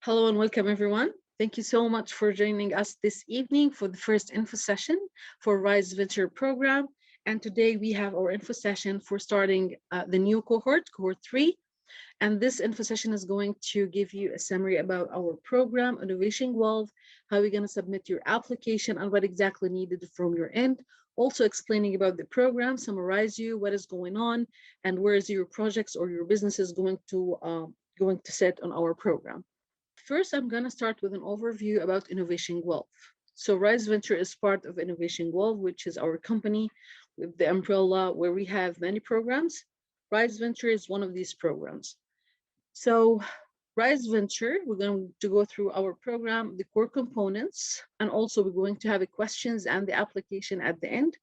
Hello and welcome, everyone. Thank you so much for joining us this evening for the first info session for Rhyze Venture Program. And today we have our info session for starting the new cohort 3. And this info session is going to give you a summary about our program, Innovation Wealth, how you're going to submit your application, and what exactly needed from your end. Also explaining about the program, summarize you what is going on, and where is your projects or your business is going to sit on our program. First, I'm going to start with an overview about Innovation Wealth. So Rhyze Venture is part of Innovation Wealth, which is our company with the umbrella where we have many programs. Rhyze Venture is one of these programs. So Rhyze Venture, we're going to go through our program, the core components, and also we're going to have the questions and the application at the end.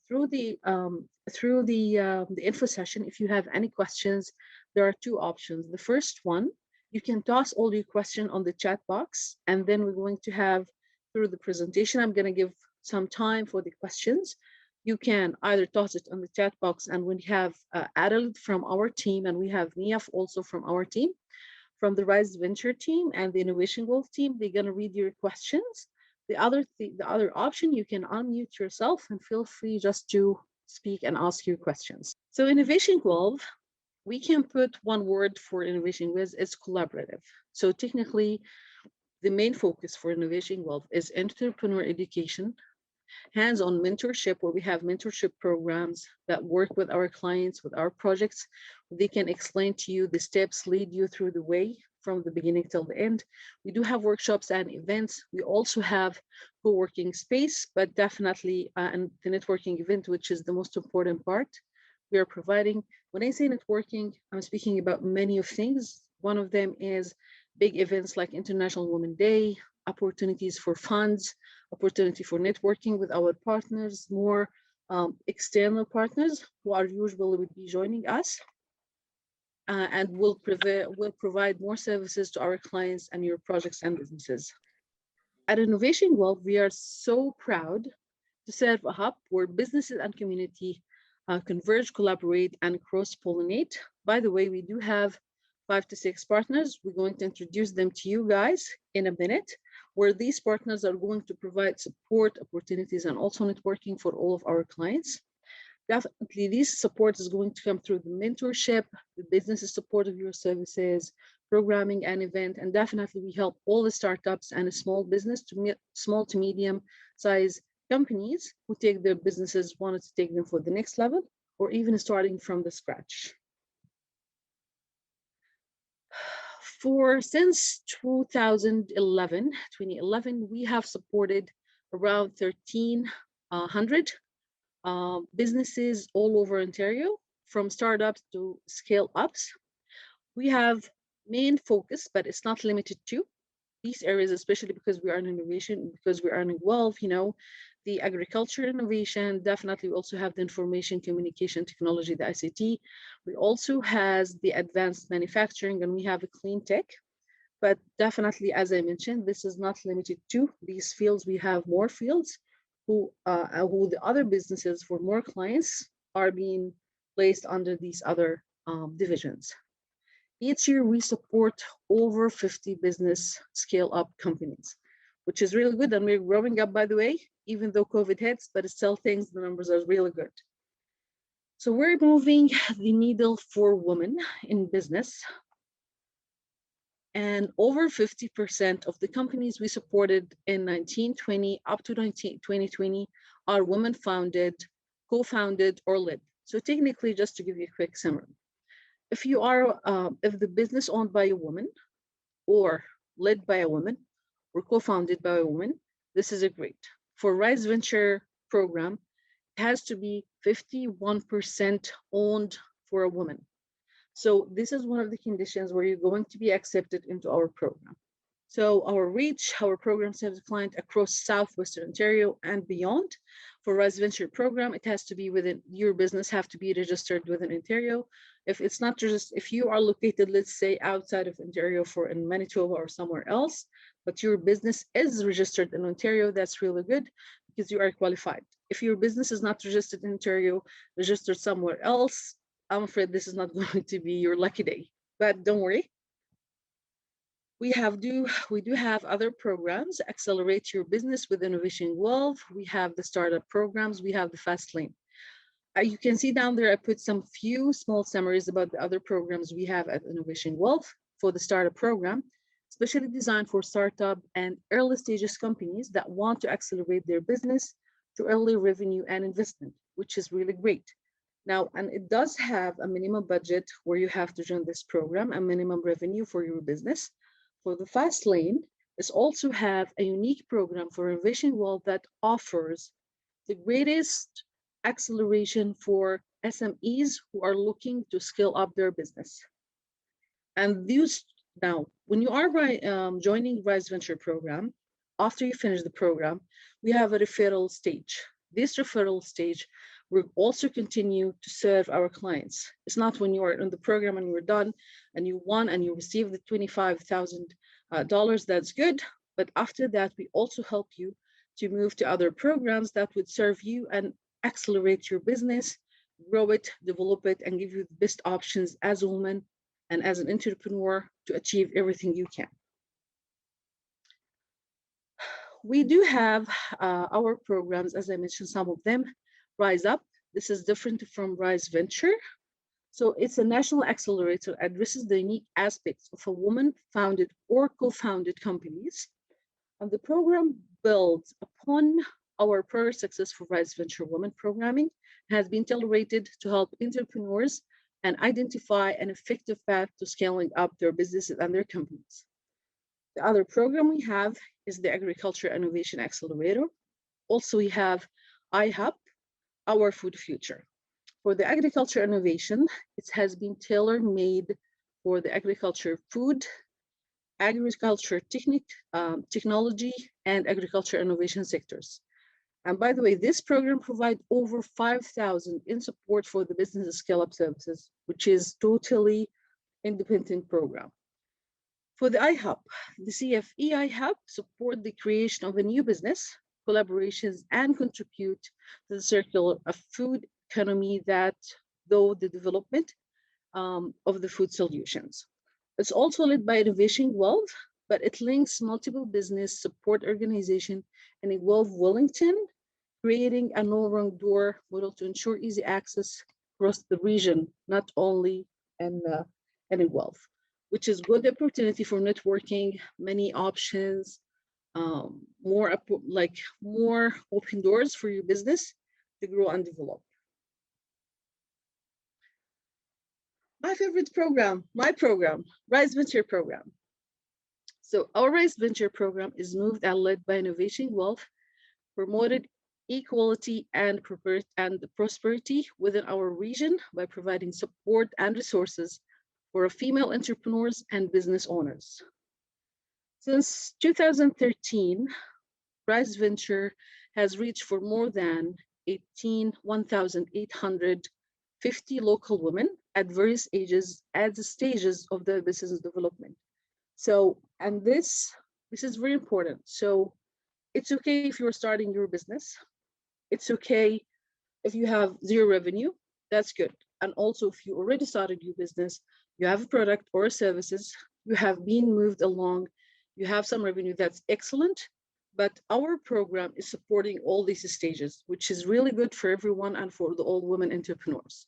Through the info session, if you have any questions, there are two options. The first one, you can toss all your question on the chat box, and then we're going to have through the presentation, I'm going to give some time for the questions. You can either toss it on the chat box, and we have Adel from our team, and we have Niaf also from our team, from the Rhyze Venture team and the Innovation Growth team. They're going to read your questions. The other option, you can unmute yourself and feel free just to speak and ask your questions. So Innovation Growth, we can put one word for innovation with is collaborative. So technically, the main focus for Innovation Wealth is entrepreneur education, hands-on mentorship, where we have mentorship programs that work with our clients, with our projects. They can explain to you the steps, lead you through the way from the beginning till the end. We do have workshops and events. We also have co-working space, but definitely and the networking event, which is the most important part we are providing. When I say networking, I'm speaking about many of things. One of them is big events like International Women's Day, opportunities for funds, opportunity for networking with our partners, more external partners who are usually would be joining us, and will provide more services to our clients and your projects and businesses. At Innovation World, we are so proud to serve a hub where businesses and community converge, collaborate, and cross-pollinate. By the way, we do have 5 to 6 partners. We're going to introduce them to you guys in a minute, where these partners are going to provide support, opportunities, and also networking for all of our clients. Definitely, this support is going to come through the mentorship, the business support of your services, programming and event, and definitely we help all the startups and small business to small to medium size companies who take their businesses, wanted to take them for the next level, or even starting from the scratch. Since 2011, we have supported around 1,300 businesses all over Ontario, from startups to scale ups. We have main focus, but it's not limited to these areas, especially because we are in innovation, because we are in wealth, the agriculture innovation. Definitely, we also have the information communication technology, the ICT. We also has the advanced manufacturing, and we have a clean tech. But definitely, as I mentioned, this is not limited to these fields. We have more fields who the other businesses for more clients are being placed under these other divisions. Each year, we support over 50 business scale-up companies, which is really good. And we're growing up, by the way, even though COVID hits, but it still thinks the numbers are really good. So we're moving the needle for women in business. And over 50% of the companies we supported in 1920 up to 2020 are women-founded, co-founded, or led. So technically, just to give you a quick summary, if the business owned by a woman, or led by a woman, or co-founded by a woman, this is a great. For Rhyze Venture Program, it has to be 51% owned for a woman. So this is one of the conditions where you're going to be accepted into our program. So our reach, our program serves client across Southwestern Ontario and beyond. For Rhyze Venture Program, it has to be within your business, have to be registered within Ontario. If it's not just, if you are located, let's say outside of Ontario in Manitoba or somewhere else, but your business is registered in Ontario, that's really good because you are qualified. If your business is not registered in Ontario, registered somewhere else, I'm afraid this is not going to be your lucky day, but don't worry. We do have other programs. Accelerate your business with Innovation Wealth. We have the startup programs. We have the fast lane. You can see down there, I put some few small summaries about the other programs we have at Innovation Wealth for the startup program, especially designed for startup and early stages companies that want to accelerate their business to early revenue and investment, which is really great. Now, and it does have a minimum budget where you have to join this program, a minimum revenue for your business. For the fast lane, is also have a unique program for Innovation Wealth that offers the greatest acceleration for SMEs who are looking to scale up their business. And these now, when you are joining Rhyze Venture Program, after you finish the program, we have a referral stage. This referral stage will also continue to serve our clients. It's not when you are in the program and you're done and you won and you receive the $25,000, that's good. But after that, we also help you to move to other programs that would serve you and accelerate your business, grow it, develop it, and give you the best options as a woman and as an entrepreneur to achieve everything you can. We do have our programs, as I mentioned, some of them. Rise Up. This is different from Rhyze Venture. So it's a national accelerator, addresses the unique aspects of a woman-founded or co-founded companies. And the program builds upon our prior success for Rhyze Venture Women Programming, has been tailored to help entrepreneurs and identify an effective path to scaling up their businesses and their companies. The other program we have is the Agriculture Innovation Accelerator. Also, we have iHub, Our Food Future. For the agriculture innovation, it has been tailor-made for the agriculture food, agriculture technology, and agriculture innovation sectors. And by the way, this program provides over 5,000 in support for the business scale-up services, which is totally independent program. For the iHub, the CFE iHub support the creation of a new business, collaborations, and contribute to the circular of food economy that, though the development of the food solutions. It's also led by Innovation Wealth, but it links multiple business support organizations and Evolve Wellington, creating a no wrong door model to ensure easy access across the region, not only in Evolve, which is good opportunity for networking, many options, more open doors for your business to grow and develop. My favorite program, my program, Rhyze Venture Program. So our Rhyze Venture Program is moved and led by Innovation Wealth, promoted equality and prosperity within our region by providing support and resources for female entrepreneurs and business owners. Since 2013, Rhyze Venture has reached for more than 1,850 local women at various ages, at the stages of the business development. So, and this is very important. So it's okay if you're starting your business. It's okay if you have zero revenue, that's good. And also if you already started your business, you have a product or services, you have been moved along, you have some revenue, that's excellent. But our program is supporting all these stages, which is really good for everyone and for the all women entrepreneurs.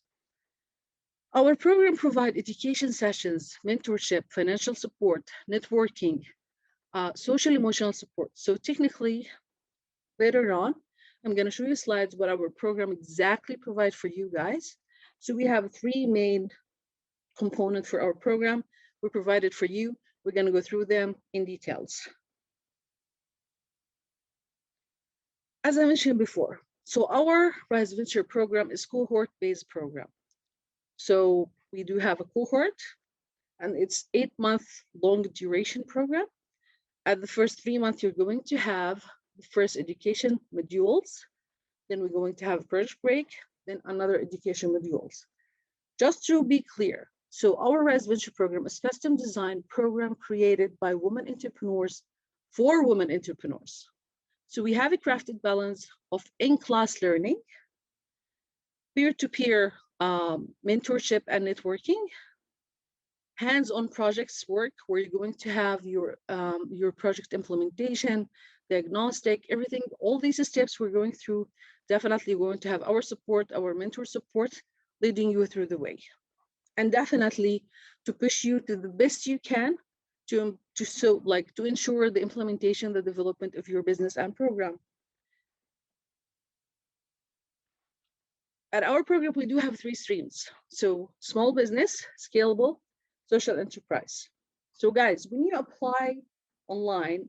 Our program provides education sessions, mentorship, financial support, networking, social emotional support. So technically, later on, I'm going to show you slides what our program exactly provides for you guys. So we have three main components for our program. We provided for you. We're going to go through them in details. As I mentioned before, so our Rhyze Venture Program is cohort-based program. So we do have a cohort, and it's 8-month long duration program. At the first 3 months, you're going to have the first education modules. Then we're going to have a project break, then another education modules. Just to be clear, so our Rhyze Venture Program is custom designed program created by women entrepreneurs for women entrepreneurs. So we have a crafted balance of in-class learning, peer-to-peer mentorship and networking, hands-on projects work where you're going to have your project implementation, diagnostic, everything, all these steps we're going through. Definitely going to have our support, our mentor support, leading you through the way, and definitely to push you to the best you can to ensure the implementation, the development of your business and program. At our program, we do have three streams. So small business, scalable, social enterprise. So guys, when you apply online,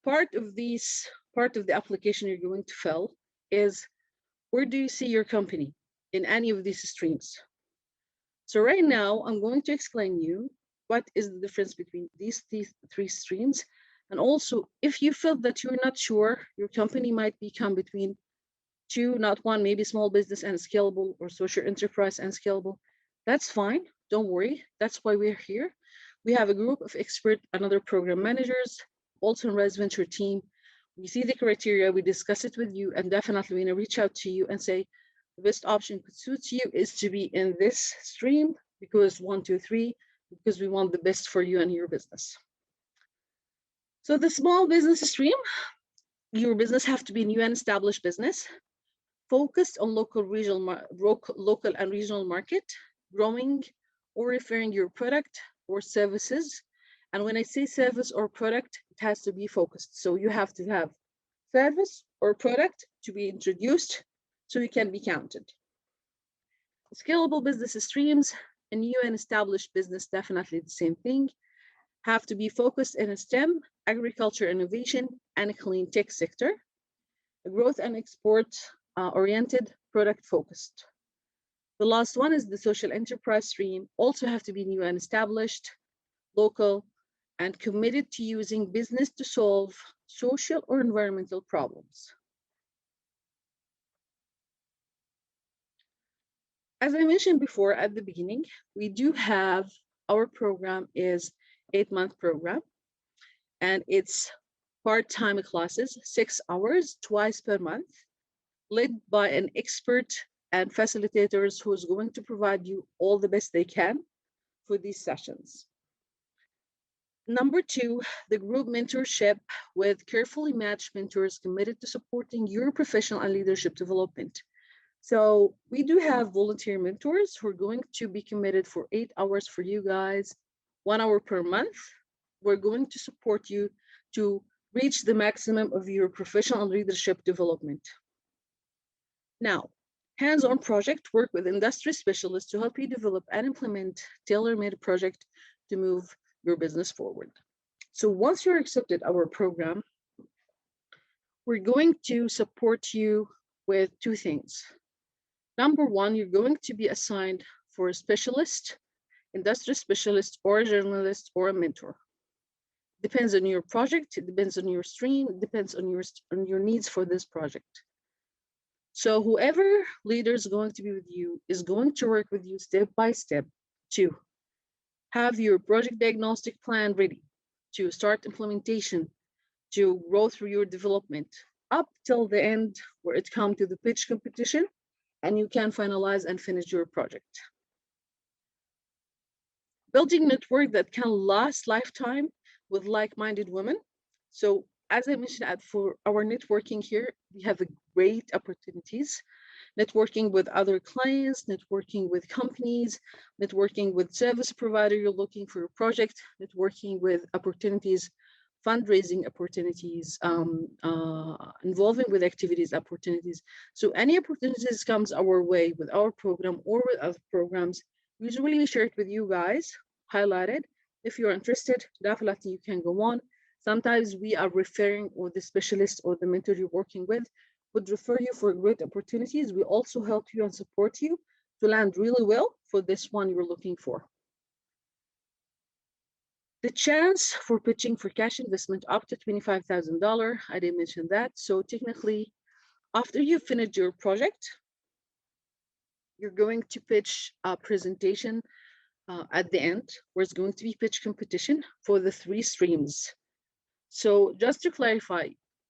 part of the application you're going to fill is, where do you see your company in any of these streams? So right now, I'm going to explain you what is the difference between these three streams. And also, if you feel that you're not sure, your company might become between two, not one, maybe small business and scalable, or social enterprise and scalable, that's fine. Don't worry. That's why we're here. We have a group of expert and other program managers, also in Rhyze Venture team. We see the criteria, we discuss it with you, and definitely we're going to reach out to you and say, the best option could suit you is to be in this stream because 1, 2, 3, because we want the best for you and your business. So the small business stream, your business have to be new and established business, focused on local and regional market, growing or referring your product or services. And when I say service or product, it has to be focused. So you have to have service or product to be introduced so you can be counted. Scalable business streams, a new and established business, definitely the same thing, have to be focused in a STEM, agriculture, innovation, and a clean tech sector. A growth and export oriented, product focused. The last one is the social enterprise stream, also have to be new and established, local, and committed to using business to solve social or environmental problems. As I mentioned before at the beginning, we do have, our program is 8-month program, and it's part-time classes, 6 hours, twice per month, led by an expert and facilitators who's going to provide you all the best they can for these sessions. Number 2, the group mentorship with carefully matched mentors committed to supporting your professional and leadership development. So we do have volunteer mentors who are going to be committed for 8 hours for you guys, 1 hour per month. We're going to support you to reach the maximum of your professional leadership development. Now, hands-on project work with industry specialists to help you develop and implement tailor-made project to move your business forward. So once you're accepted our program, we're going to support you with 2 things. Number 1, you're going to be assigned for a specialist, industry specialist, or a journalist, or a mentor. Depends on your project, it depends on your stream, it depends on your needs for this project. So whoever leader is going to be with you is going to work with you step by step to have your project diagnostic plan ready, to start implementation, to grow through your development, up till the end where it comes to the pitch competition, and you can finalize and finish your project. Building network that can last lifetime with like-minded women. So as I mentioned, for our networking here, we have great opportunities. Networking with other clients, networking with companies, networking with service provider you're looking for a project, networking with opportunities, fundraising opportunities, involving with activities opportunities. So any opportunities comes our way with our program or with other programs, usually we share it with you guys, highlighted. If you're interested, definitely you can go on. Sometimes we are referring, or the specialist or the mentor you're working with would refer you for great opportunities. We also help you and support you to land really well for this one you're looking for. The chance for pitching for cash investment up to $25,000, I didn't mention that. So technically, after you finish your project, you're going to pitch a presentation at the end, where it's going to be pitch competition for the 3 streams. So just to clarify,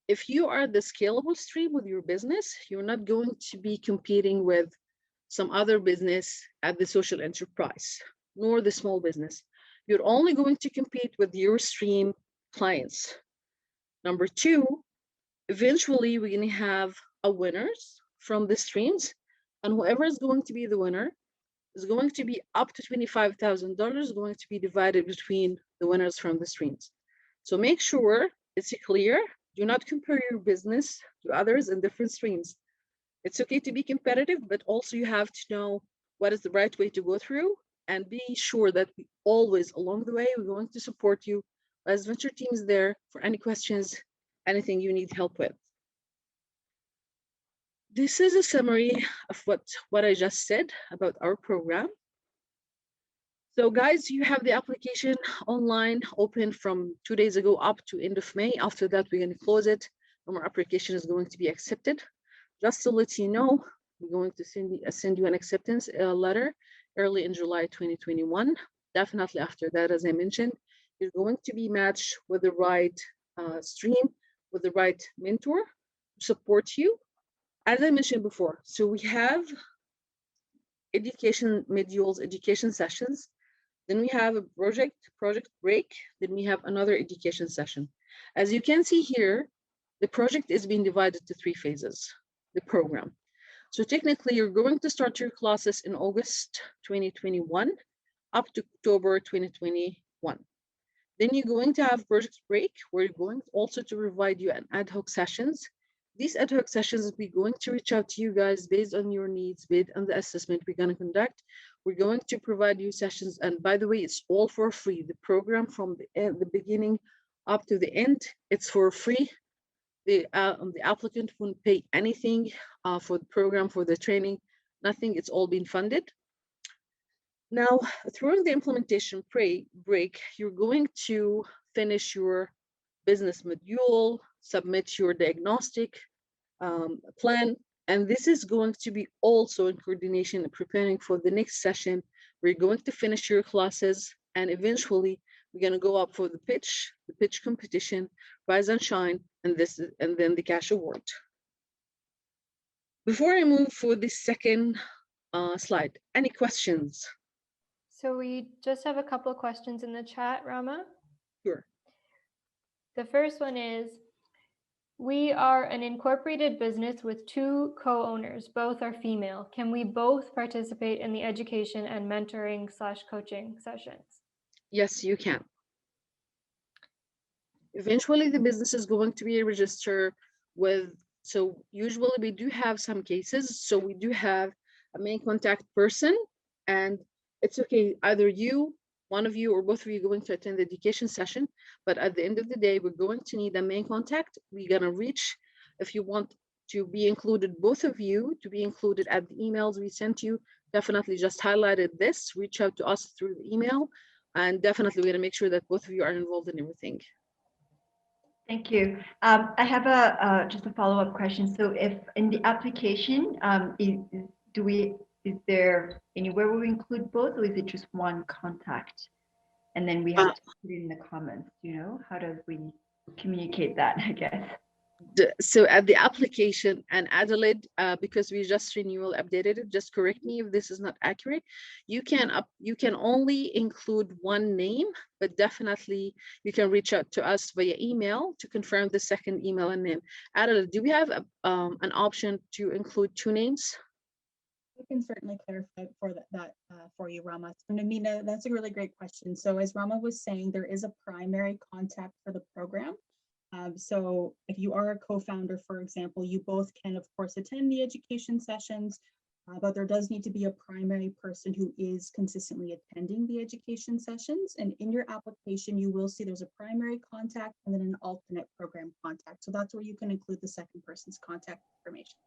if you are the scalable stream with your business, you're not going to be competing with some other business at the social enterprise. nor the small business. You're only going to compete with your stream clients. Number two, eventually we're going to have a winners from the streams, and whoever is going to be the winner is going to be up to $25,000 going to be divided between the winners from the streams. So make sure it's clear. Do not compare your business to others in different streams. It's okay to be competitive, but also you have to know what is the right way to go through, and be sure that we always along the way, we're going to support you. Rhyze Venture team is there for any questions, anything you need help with. This is a summary of what I just said about our program. So guys, you have the application online open from 2 days ago up to end of May. After that, we're going to close it. No more application is going to be accepted. Just to let you know, we're going to send you an acceptance letter early in July 2021. Definitely after that, as I mentioned, you're going to be matched with the right stream, with the right mentor to support you. As I mentioned before, so we have education modules, education sessions. Then we have a project break. Then we have another education session. As you can see here, the project is being divided to 3 phases, the program. So technically, you're going to start your classes in August 2021 up to October 2021. Then you're going to have project break, where you're going also to provide you an ad hoc sessions. These ad hoc sessions, we're going to reach out to you guys based on your needs, based on the assessment we're going to conduct. We're going to provide you sessions. And by the way, it's all for free. The program from the beginning up to the end, it's for free. The applicant won't pay anything for the program, for the training, nothing. It's all been funded. Now, through the implementation break, you're going to finish your business module, submit your diagnostic plan, and this is going to be also in coordination and preparing for the next session. We're going to finish your classes, and eventually we're going to go up for the pitch competition, Rise and Shine, and then the cash award. Before I move for the second slide, any questions? So we just have a couple of questions in the chat, Rama. Sure. The first one is, we are an incorporated business with 2 co-owners, both are female. Can we both participate in the education and mentoring/coaching sessions? Yes, you can. Eventually, the business is going to be registered with, so usually we do have some cases. So we do have a main contact person, and it's okay, either one of you or both of you going to attend the education session, but at the end of the day, we're going to need a main contact. We're going to reach, if you want to be included, both of you to be included at the emails we sent you, definitely just highlighted this, reach out to us through the email, and definitely we're going to make sure that both of you are involved in everything. Thank you. I have just a follow-up question. So if in the application, is there anywhere where we include both, or is it just one contact? And then we have to put it in the comments, how do we communicate that, I guess? So at the application, and Adelaide, because we just updated it, just correct me if this is not accurate. You can only include one name, but definitely you can reach out to us via email to confirm the second email and name. Adelaide, do we have an option to include 2 names? I can certainly clarify for that for you, Rama. And Amina, that's a really great question. So as Rama was saying, there is a primary contact for the program. So if you are a co-founder, for example, you both can, of course, attend the education sessions, but there does need to be a primary person who is consistently attending the education sessions. And in your application, you will see there's a primary contact and then an alternate program contact. So that's where you can include the second person's contact information.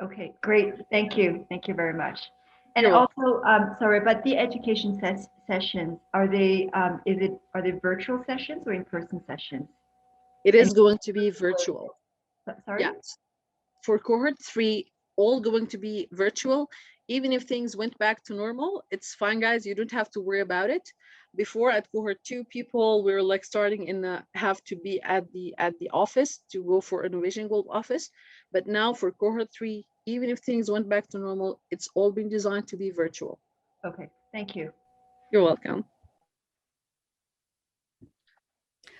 Okay, great. Thank you. Thank you very much. And also, sorry, but the education sessions, are they virtual sessions or in-person sessions? It is going to be virtual. Sorry? Yes. For cohort 3, all going to be virtual. Even if things went back to normal, it's fine, guys. You don't have to worry about it. Before, at cohort 2, people were like starting have to be at the office to go for Innovation Gold office. But now for cohort 3, even if things went back to normal, it's all been designed to be virtual. Okay, thank you. You're welcome.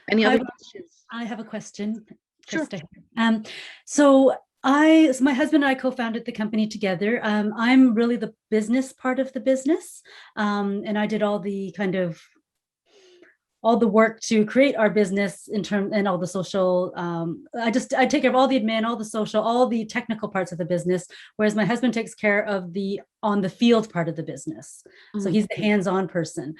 Any other questions? I have a question. Sure. Krista. So my husband and I co-founded the company together. I'm really the business part of the business. And I did all the work to create our business and all the social. I take care of all the admin, all the social, all the technical parts of the business, whereas my husband takes care of the on the field part of the business. So he's the hands-on person.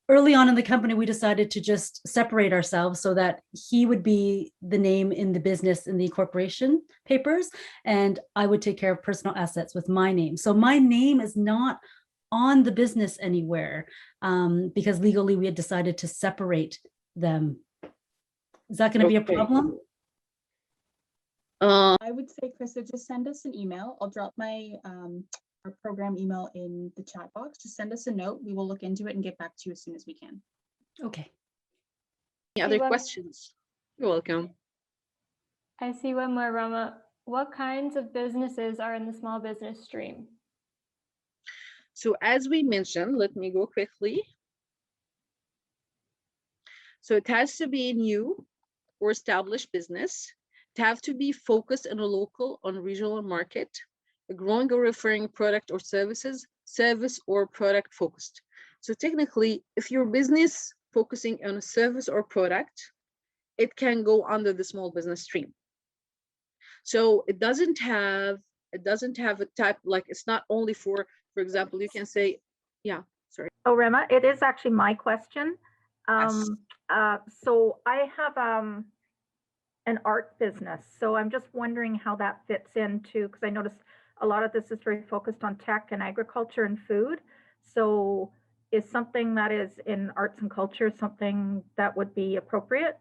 Early on in the company, we decided to just separate ourselves so that he would be the name in the business in the corporation papers, and I would take care of personal assets with my name. So my name is not on the business anywhere, because legally we had decided to separate them. Is that going to be a problem? I would say, Krista, just send us an email. I'll drop my our program email in the chat box. Just send us a note. We will look into it and get back to you as soon as we can. Okay. Any other questions? You're welcome. I see one more, Rama. What kinds of businesses are in the small business stream? So as we mentioned, let me go quickly. So it has to be new or established business. It have to be focused on a local, on regional market, a growing or referring product or services, service or product focused. So technically, if your business focusing on a service or product, it can go under the small business stream. So it doesn't have a type, like it's not only for example, you can say, yeah, sorry. Oh, Rama, it is actually my question. Yes. So I have an art business. So I'm just wondering how that fits into, because I noticed a lot of this is very focused on tech and agriculture and food. So is something that is in arts and culture something that would be appropriate?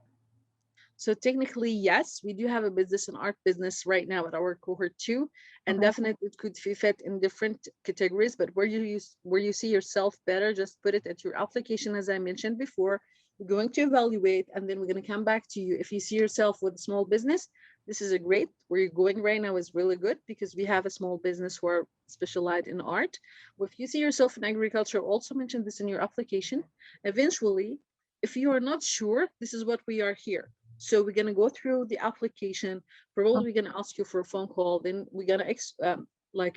So technically, yes, we do have a business and art business right now at our cohort 2, and definitely it could fit in different categories. But where you see yourself better, just put it at your application, as I mentioned before. We're going to evaluate, and then we're going to come back to you. If you see yourself with a small business, this is a great. Where you're going right now is really good, because we have a small business who are specialized in art. If you see yourself in agriculture, also mention this in your application. Eventually, if you are not sure, this is what we are here. So we're going to go through the application. Probably we're going to ask you for a phone call. Then we're going to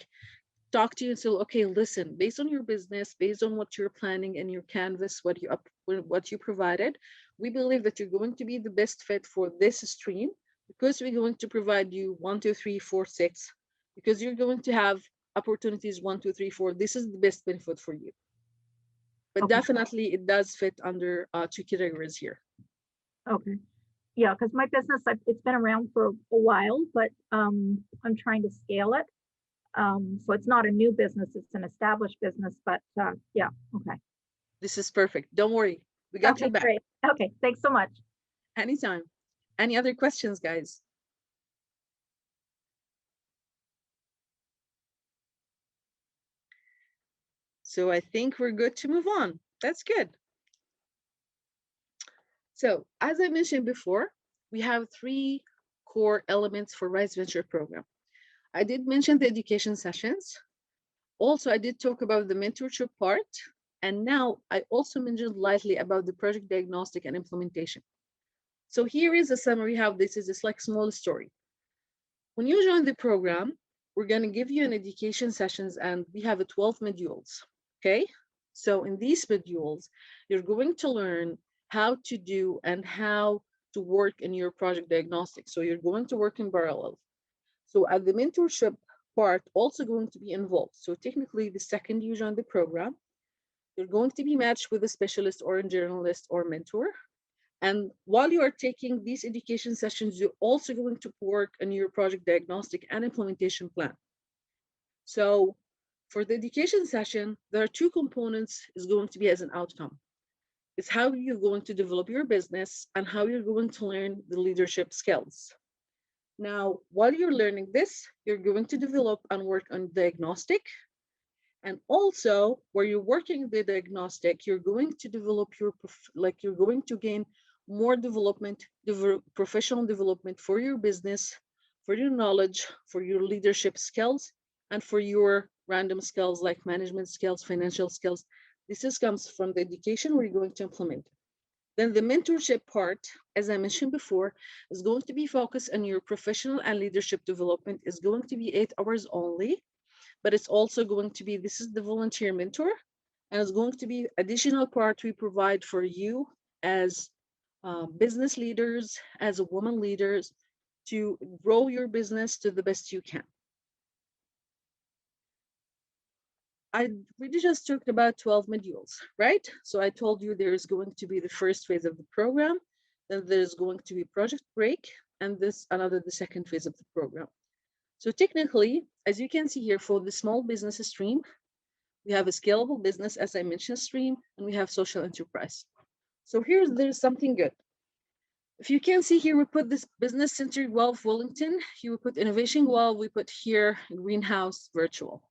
talk to you and say, okay, listen, based on your business, based on what you're planning and your canvas, what you provided, we believe that you're going to be the best fit for this stream, because we're going to provide you 1, 2, 3, 4, 6, because you're going to have opportunities 1, 2, 3, 4. This is the best benefit for you. But definitely it does fit under 2 categories here. Okay. Yeah, because my business, it's been around for a while, but I'm trying to scale it. So it's not a new business, it's an established business, but yeah, okay. This is perfect. Don't worry. We got your back. Great. Okay, thanks so much. Anytime. Any other questions, guys? So I think we're good to move on. That's good. So as I mentioned before, we have 3 core elements for Rhyze Venture Program. I did mention the education sessions. Also, I did talk about the mentorship part. And now I also mentioned lightly about the project diagnostic and implementation. So here is a summary how this is. It's like small story. When you join the program, we're going to give you an education sessions, and we have 12 modules. Okay. So in these modules, you're going to learn how to do and how to work in your project diagnostic. So you're going to work in parallel. So at the mentorship part also going to be involved. So technically, the second you join the program, you're going to be matched with a specialist or a journalist or mentor. And while you are taking these education sessions, you're also going to work on your project diagnostic and implementation plan. So for the education session, there are 2 components is going to be as an outcome. It's how you're going to develop your business and how you're going to learn the leadership skills. Now, while you're learning this, you're going to develop and work on diagnostic. And also, where you're working the diagnostic, you're going to develop you're going to gain more development, professional development for your business, for your knowledge, for your leadership skills, and for your random skills like management skills, financial skills. Comes from the education we're going to implement. Then the mentorship part, as I mentioned before, is going to be focused on your professional and leadership development. Is going to be 8 hours only, but it's also going to be, this is the volunteer mentor, and it's going to be additional part we provide for you as business leaders, as a woman leaders, to grow your business to the best you can. I really just talked about 12 modules, right? So I told you there's going to be the first phase of the program, then there's going to be project break, and the second phase of the program. So technically, as you can see here, for the small business stream, we have a scalable business, as I mentioned, stream, and we have social enterprise. So there's something good. If you can see here, we put this business center Guelph Wellington, you put innovation Guelph, we put here greenhouse virtual.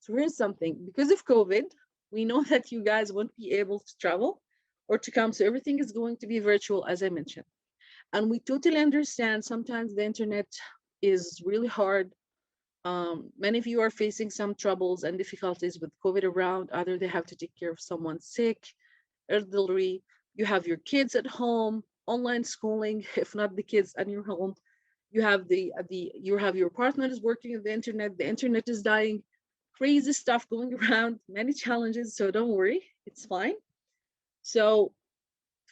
So here's something, because of COVID, we know that you guys won't be able to travel or to come. So everything is going to be virtual, as I mentioned. And we totally understand sometimes the internet is really hard. Many of you are facing some troubles and difficulties with COVID around. Either they have to take care of someone sick, elderly, you have your kids at home, online schooling, if not the kids at your home. You have you have your partners working on the internet is dying, crazy stuff going around, many challenges. So don't worry, it's fine. So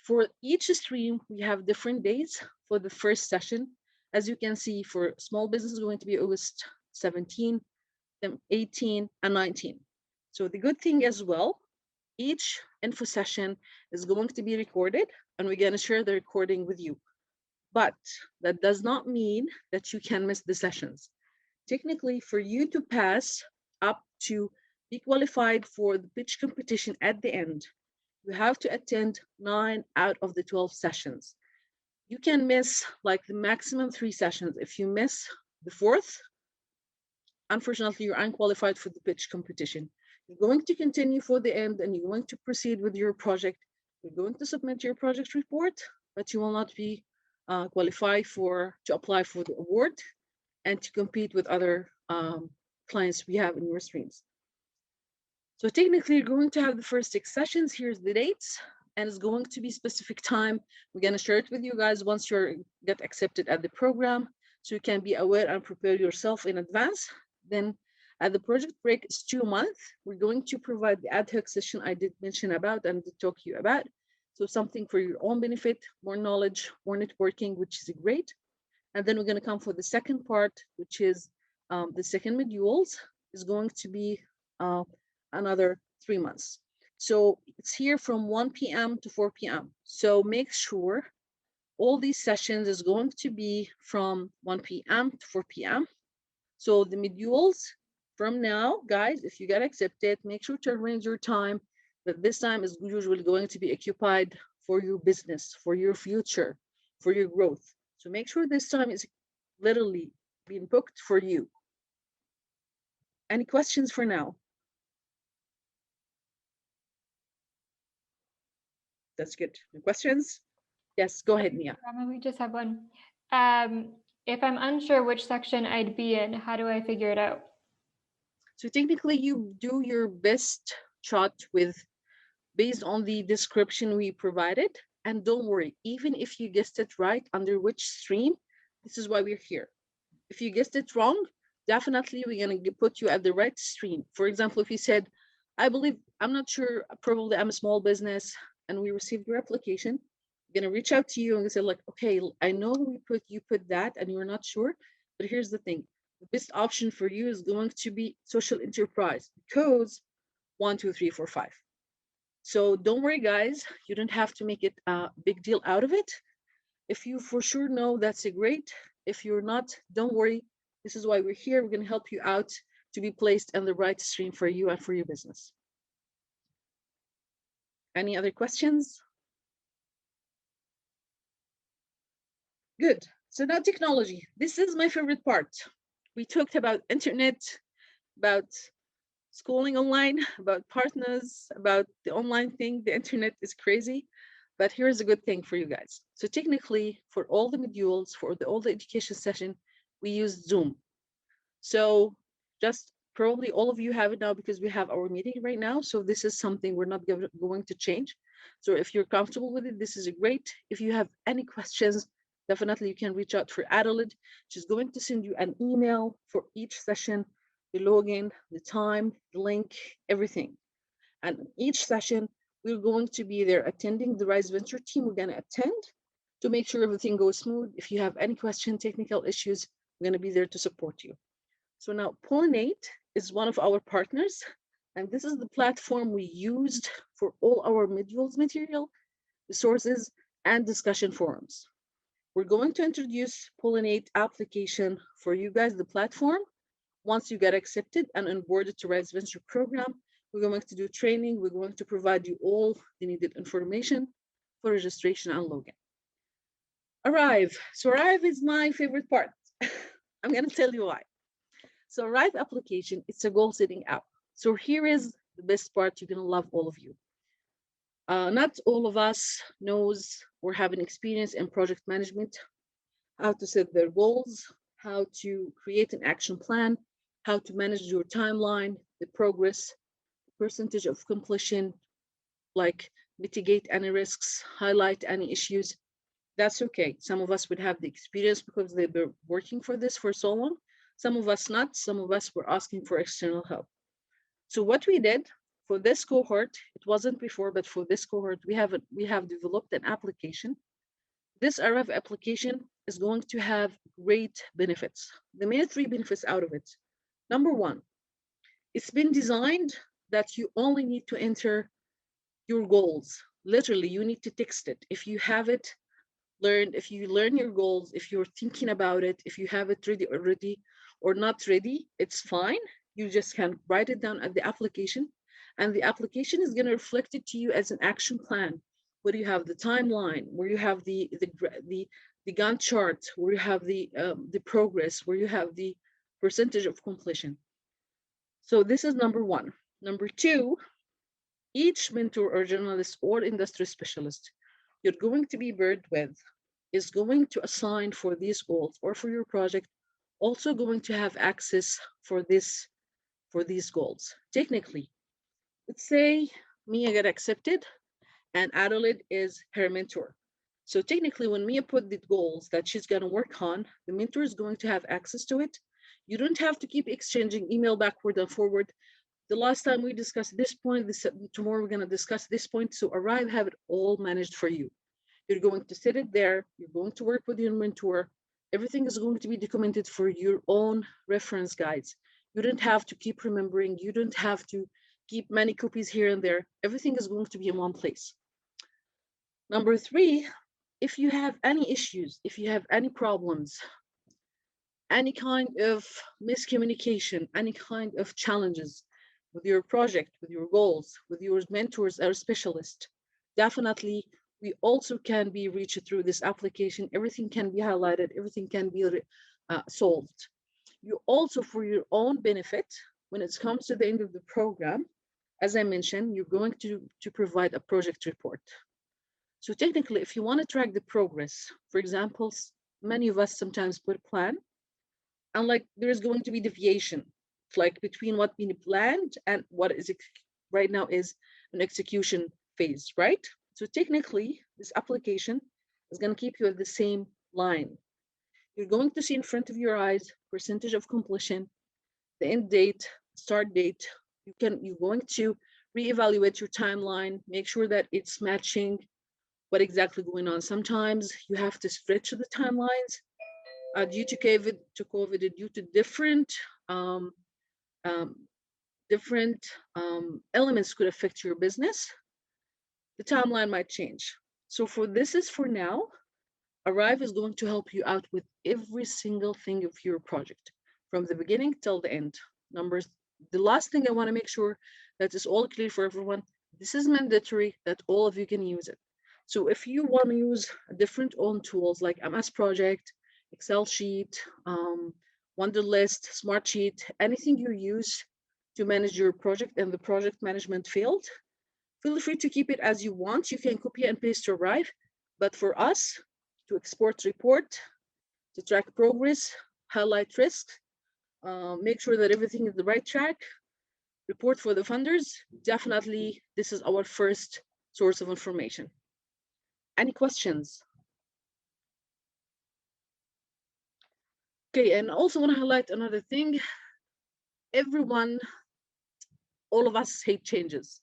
for each stream, we have different days for the first session. As you can see, for small business is going to be August 17, 18, and 19. So the good thing as well, each info session is going to be recorded, and we're going to share the recording with you. But that does not mean that you can miss the sessions. Technically, for you to pass up to be qualified for the pitch competition at the end, you have to attend 9 out of the 12 sessions. You can miss like the maximum 3 sessions. If you miss the 4th, unfortunately, you're unqualified for the pitch competition. You're going to continue for the end, and you're going to proceed with your project. You're going to submit your project report, but you will not be qualified to apply for the award and to compete with other clients we have in your streams. So technically, you're going to have the first 6 sessions. Here's the dates, and it's going to be specific time. We're going to share it with you guys once you get accepted at the program, so you can be aware and prepare yourself in advance. Then at the project break, it's 2 months. We're going to provide the ad hoc session I did mention about and talk to you about. So something for your own benefit, more knowledge, more networking, which is great. And then we're going to come for the second part, which is the second modules is going to be another 3 months. So it's here from 1 p.m. to 4 p.m. So make sure all these sessions is going to be from 1 p.m. to 4 p.m. So the modules from now, guys, if you get accepted, make sure to arrange your time, that this time is usually going to be occupied for your business, for your future, for your growth. So make sure this time is literally being booked for you. Any questions for now? That's good. Any questions? Yes, go ahead, Mia. We just have one. If I'm unsure which section I'd be in, how do I figure it out? So technically, you do your best shot based on the description we provided. And don't worry, even if you guessed it right under which stream, this is why we're here. If you guessed it wrong, definitely we're going to put you at the right stream. For example, if you said, I'm not sure, probably I'm a small business, and we received your application, we're going to reach out to you and say like, okay, I know you put that and you're not sure, but here's the thing. The best option for you is going to be social enterprise, because 1, 2, 3, 4, 5. So don't worry, guys. You don't have to make it a big deal out of it. If you for sure know, that's great. If you're not, don't worry. This is why we're here. We're going to help you out to be placed in the right stream for you and for your business. Any other questions? Good. So now technology. This is my favorite part. We talked about internet, about schooling online, about partners, about the online thing. The internet is crazy, but here's a good thing for you guys. So technically, for all the modules, for all the education session, we use Zoom. So just Probably all of you have it now because we have our meeting right now. So this is something we're not going to change. So if you're comfortable with it, this is great. If you have any questions, definitely you can reach out for Adelaide. She's going to send you an email for each session, the login, the time, the link, everything. And each session, we're going to be there attending. The Rhyze Venture team, we're going to attend to make sure everything goes smooth. If you have any question, technical issues, we're going to be there to support you. So now Pollinate is one of our partners, and this is the platform we used for all our modules material, resources, and discussion forums. We're going to introduce Pollinate application for you guys, the platform. Once you get accepted and onboarded to Rhyze Venture Program, we're going to do training. We're going to provide you all the needed information for registration and login. Arrive. So Arrive is my favorite part. I'm going to tell you why. So Arrive application, it's a goal setting app. So here is the best part. You're going to love all of you. Not all of us knows or have an experience in project management, how to set their goals, how to create an action plan, how to manage your timeline, the progress, percentage of completion, like mitigate any risks, highlight any issues. That's okay. Some of us would have the experience because they've been working for this for so long. Some of us not. Some of us were asking for external help. So what we did for this cohort, it wasn't before, but for this cohort, we have developed an application. This Arrive application is going to have great benefits. The main 3 benefits out of it. Number 1, it's been designed that you only need to enter your goals. Literally, you need to text it. If you have it learned, if you learn your goals, if you're thinking about it, if you have it ready already or not ready, it's fine. You just can write it down at the application, and the application is going to reflect it to you as an action plan, where you have the timeline, where you have the Gantt chart, where you have the progress, where you have the percentage of completion. So this is number 1. Number 2, each mentor or journalist or industry specialist you're going to be paired with is going to assign for these goals or for your project, also going to have access for these goals. Technically, let's say Mia got accepted and Adelaide is her mentor. So technically, when Mia put the goals that she's going to work on, the mentor is going to have access to it. You don't have to keep exchanging email backward and forward. The last time we discussed this point, tomorrow we're going to discuss this point. So Arrive have it all managed for you. You're going to sit it there. You're going to work with your mentor. Everything is going to be documented for your own reference guides. You don't have to keep remembering. You don't have to keep many copies here and there. Everything is going to be in one place. Number 3, if you have any issues, if you have any problems, any kind of miscommunication, any kind of challenges with your project, with your goals, with your mentors or specialist, definitely we also can be reached through this application. Everything can be highlighted, everything can be solved. You also, for your own benefit, when it comes to the end of the program, as I mentioned, you're going to provide a project report. So technically, if you want to track the progress, for example, many of us sometimes put a plan, and like there is going to be deviation, like between what we planned and what is right now is an execution phase, right? So technically, this application is going to keep you at the same line. You're going to see in front of your eyes percentage of completion, the end date, start date. You're going to reevaluate your timeline, make sure that it's matching what exactly going on. Sometimes you have to stretch the timelines due to COVID, due to different elements could affect your business. The timeline might change. So this is for now. Arrive is going to help you out with every single thing of your project, from the beginning till the end. The last thing I want to make sure that is all clear for everyone. This is mandatory that all of you can use it. So if you want to use different own tools like MS Project, Excel sheet, Wonderlist, Smartsheet, anything you use to manage your project in the project management field, feel free to keep it as you want. You can copy and paste to Arrive, but for us to export report, to track progress, highlight risks, make sure that everything is the right track, report for the funders. Definitely, this is our first source of information. Any questions? Okay, and also want to highlight another thing. Everyone, all of us hate changes.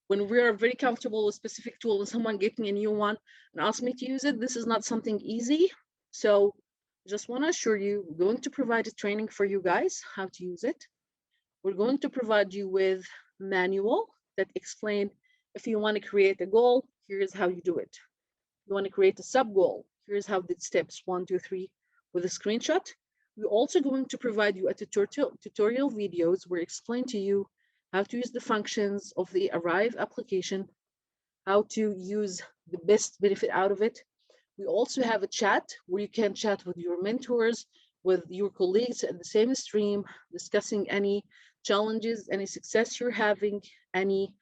When we are very comfortable with specific tool and someone gave me a new one and asked me to use it, this is not something easy. So just want to assure you, we're going to provide a training for you guys how to use it. We're going to provide you with manual that explain if you want to create a goal, here's how you do it. You want to create a sub goal, here's how the steps 1, 2, 3 with a screenshot. We're also going to provide you a tutorial videos where explain to you how to use the functions of the Rhyze application, how to use the best benefit out of it. We also have a chat where you can chat with your mentors, with your colleagues at the same stream, discussing any challenges, any success you're having, any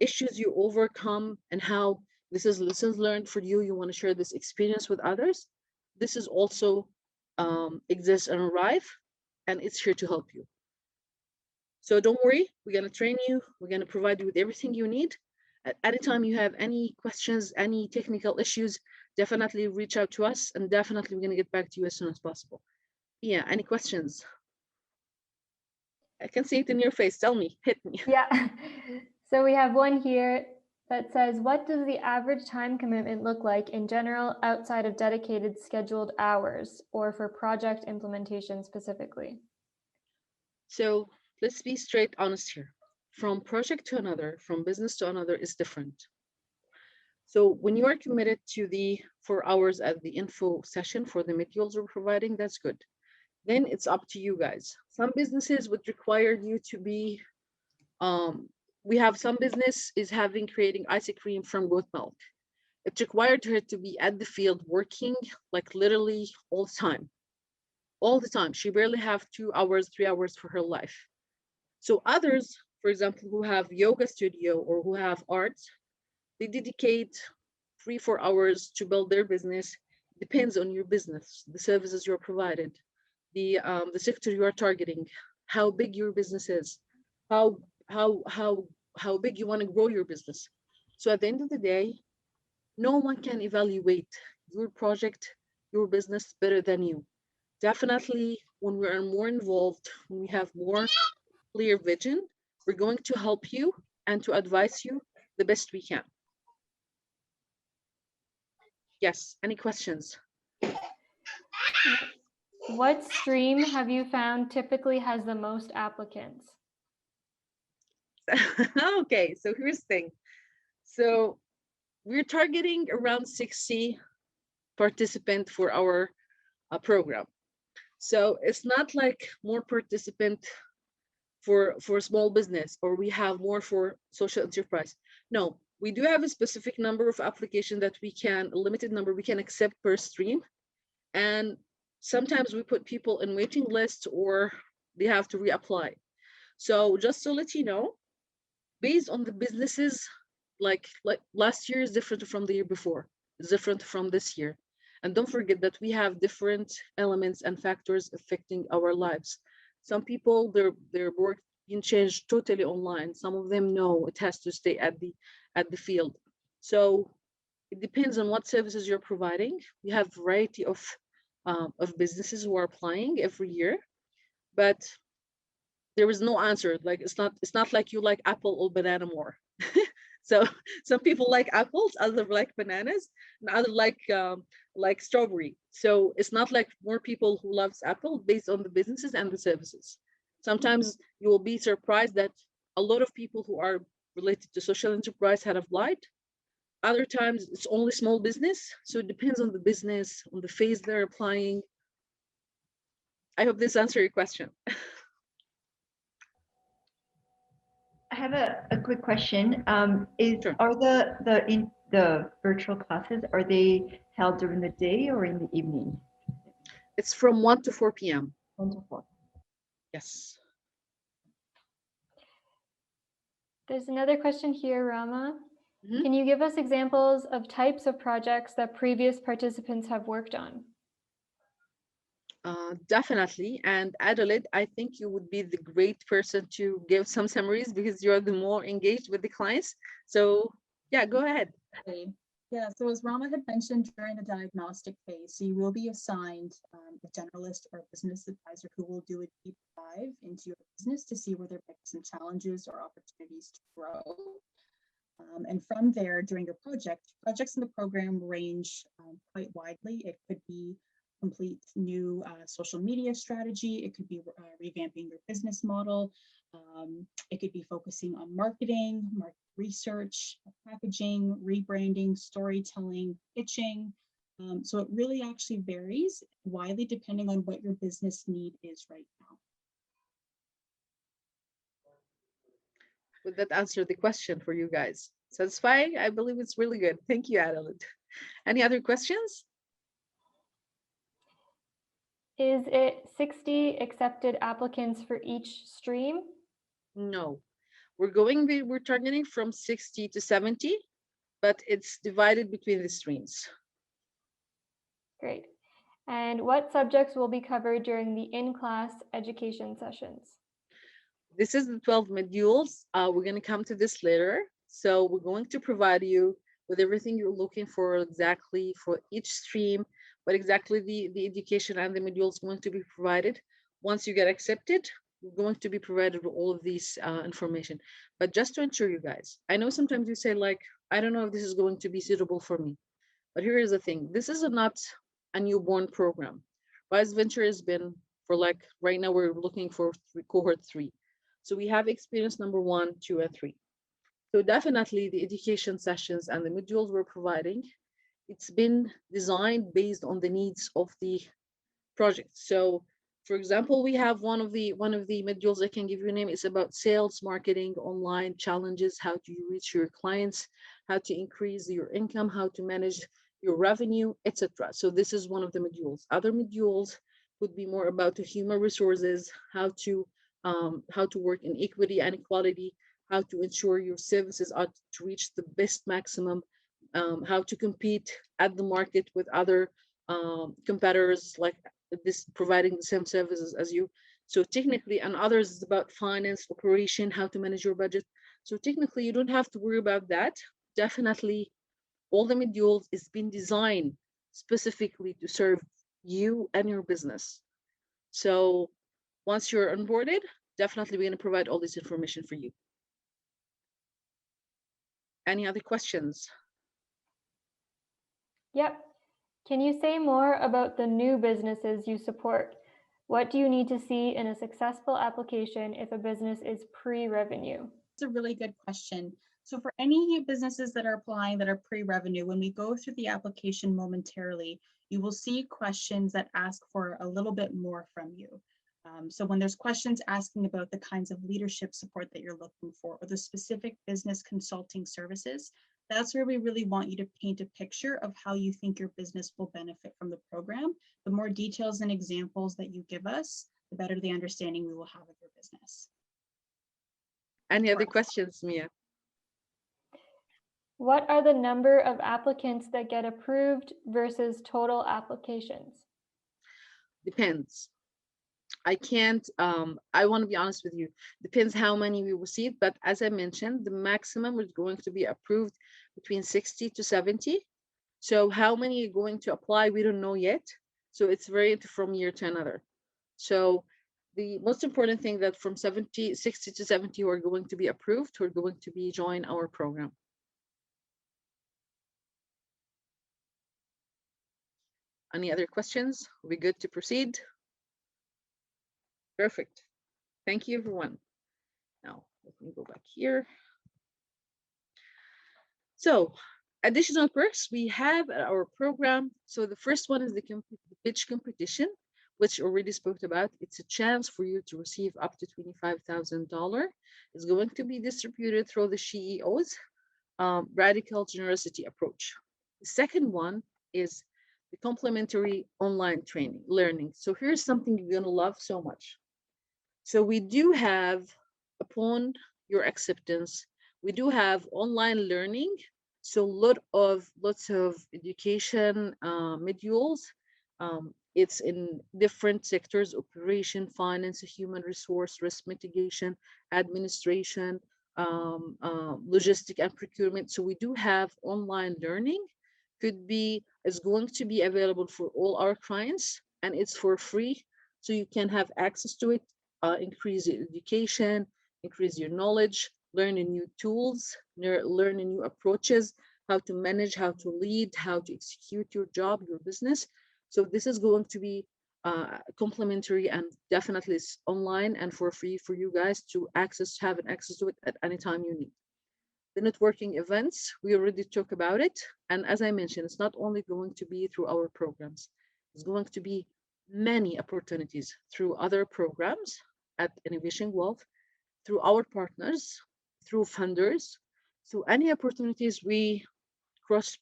issues you overcome, and how this is lessons learned for you. You want to share this experience with others. This is also exists on Rhyze, and it's here to help you. So don't worry, we're going to train you. We're going to provide you with everything you need. At any time you have any questions, any technical issues, definitely reach out to us, and definitely we're going to get back to you as soon as possible. Yeah, any questions? I can see it in your face. Tell me, hit me. Yeah. So we have one here that says, what does the average time commitment look like in general outside of dedicated scheduled hours or for project implementation specifically? So let's be straight honest here. From project to another, from business to another is different. So when you are committed to the 4 hours at the info session for the materials we're providing, that's good. Then it's up to you guys. Some businesses would require you to be, we have some business is creating ice cream from goat milk. It required her to be at the field working like literally all the time. All the time. She barely have 2 hours, 3 hours for her life. So others, for example, who have yoga studio or who have arts, they dedicate 3, 4 hours to build their business. Depends on your business, the services you're provided, the sector you are targeting, how big your business is, how big you want to grow your business. So at the end of the day, no one can evaluate your project, your business better than you. Definitely, when we are more involved, when we have more clear vision, we're going to help you and to advise you the best we can. Yes, any questions? What stream have you found typically has the most applicants? Okay, so here's the thing. So we're targeting around 60 participants for our program. So it's not like more participant for small business or we have more for social enterprise. No, we do have a specific number of applications that we can, a limited number we can accept per stream. And sometimes we put people in waiting list or they have to reapply. So just to let you know, based on the businesses, like last year is different from the year before, it's different from this year. And don't forget that we have different elements and factors affecting our lives. Some people, their work being changed totally online. Some of them know it has to stay at the field. So it depends on what services you're providing. We have a variety of businesses who are applying every year, but there is no answer. Like it's not like you like apple or banana more. So some people like apples, others like bananas, and others like strawberry. So it's not like more people who loves apple based on the businesses and the services. Sometimes you will be surprised that a lot of people who are related to social enterprise had applied. Other times it's only small business. So it depends on the business, on the phase they're applying. I hope this answers your question. I have a quick question. Sure. Are the virtual classes, are they held during the day or in the evening? It's from 1 to 4 p.m. 1 to 4. Yes. There's another question here, Rama. Mhm. Can you give us examples of types of projects that previous participants have worked on? Definitely. And Adelaide, I think you would be the great person to give some summaries because you're the more engaged with the clients. So yeah, go ahead. Okay. Yeah, so as Rama had mentioned during the diagnostic phase, so you will be assigned a generalist or a business advisor who will do a deep dive into your business to see where there might be some challenges or opportunities to grow. And from there, during your projects in the program range quite widely. It could be complete new social media strategy. It could be revamping your business model. It could be focusing on marketing, market research, packaging, rebranding, storytelling, pitching. So it really actually varies widely depending on what your business need is right now. Would that answer the question for you guys? Satisfying? I believe it's really good. Thank you, Adelaide. Any other questions? Is it 60 accepted applicants for each stream? No. We're targeting from 60 to 70, but it's divided between the streams. Great. And what subjects will be covered during the in-class education sessions? This is the 12 modules. We're going to come to this later. So we're going to provide you with everything you're looking for exactly for each stream, but exactly the education and the modules going to be provided. Once you get accepted, we're going to be provided with all of these information. But just to ensure you guys, I know sometimes you say like, I don't know if this is going to be suitable for me. But here is the thing. This is not a newborn program. Rhyze Venture has been for like, right now we're looking for cohort 3. So we have experience number 1, 2, and 3. So definitely the education sessions and the modules we're providing, it's been designed based on the needs of the project. So for example, we have one of the modules I can give you a name. It's about sales, marketing, online challenges, how to reach your clients, how to increase your income, how to manage your revenue, etc. So this is one of the modules. Other modules would be more about the human resources, how to work in equity and equality, how to ensure your services are to reach the best maximum, how to compete at the market with other competitors like this providing the same services as you. So technically, and others is about finance, operation, how to manage your budget. So technically, you don't have to worry about that. Definitely, all the modules is being designed specifically to serve you and your business. So once you're onboarded, definitely we're going to provide all this information for you. Any other questions? Yep. Can you say more about the new businesses you support? What do you need to see in a successful application if a business is pre-revenue? It's a really good question. So for any businesses that are applying that are pre-revenue, when we go through the application momentarily, you will see questions that ask for a little bit more from you. So when there's questions asking about the kinds of leadership support that you're looking for or the specific business consulting services, that's where we really want you to paint a picture of how you think your business will benefit from the program. The more details and examples that you give us, the better the understanding we will have of your business. Any other questions, Mia? What are the number of applicants that get approved versus total applications? Depends. I can't, I want to be honest with you, depends how many we receive, but as I mentioned, the maximum is going to be approved between 60 to 70. So how many are going to apply, we don't know yet. So it's varied from year to another. So the most important thing that from 60 to 70 who are going to be approved, who are going to be join our program. Any other questions? Are we good to proceed? Perfect. Thank you, everyone. Now, let me go back here. So, additional perks we have at our program. So the first one is the pitch competition, which already spoke about. It's a chance for you to receive up to $25,000. It's going to be distributed through the CEO's radical generosity approach. The second one is the complimentary online training, learning. So here's something you're going to love so much. So we do have, upon your acceptance, we do have online learning. So lots of education modules, It's in different sectors: operation, finance, human resource, risk mitigation, administration, logistic and procurement. So we do have online learning. Is going to be available for all our clients, and it's for free. So you can have access to it, increase your education, increase your knowledge, learn new tools, learn new approaches, how to manage, how to lead, how to execute your job, your business. So this is going to be complimentary, and definitely it's online and for free for you guys to have an access to it at any time you need. The networking events, we already talked about it. And as I mentioned, it's not only going to be through our programs, it's going to be many opportunities through other programs at Innovation Wealth, through our partners, through funders, through any opportunities we cross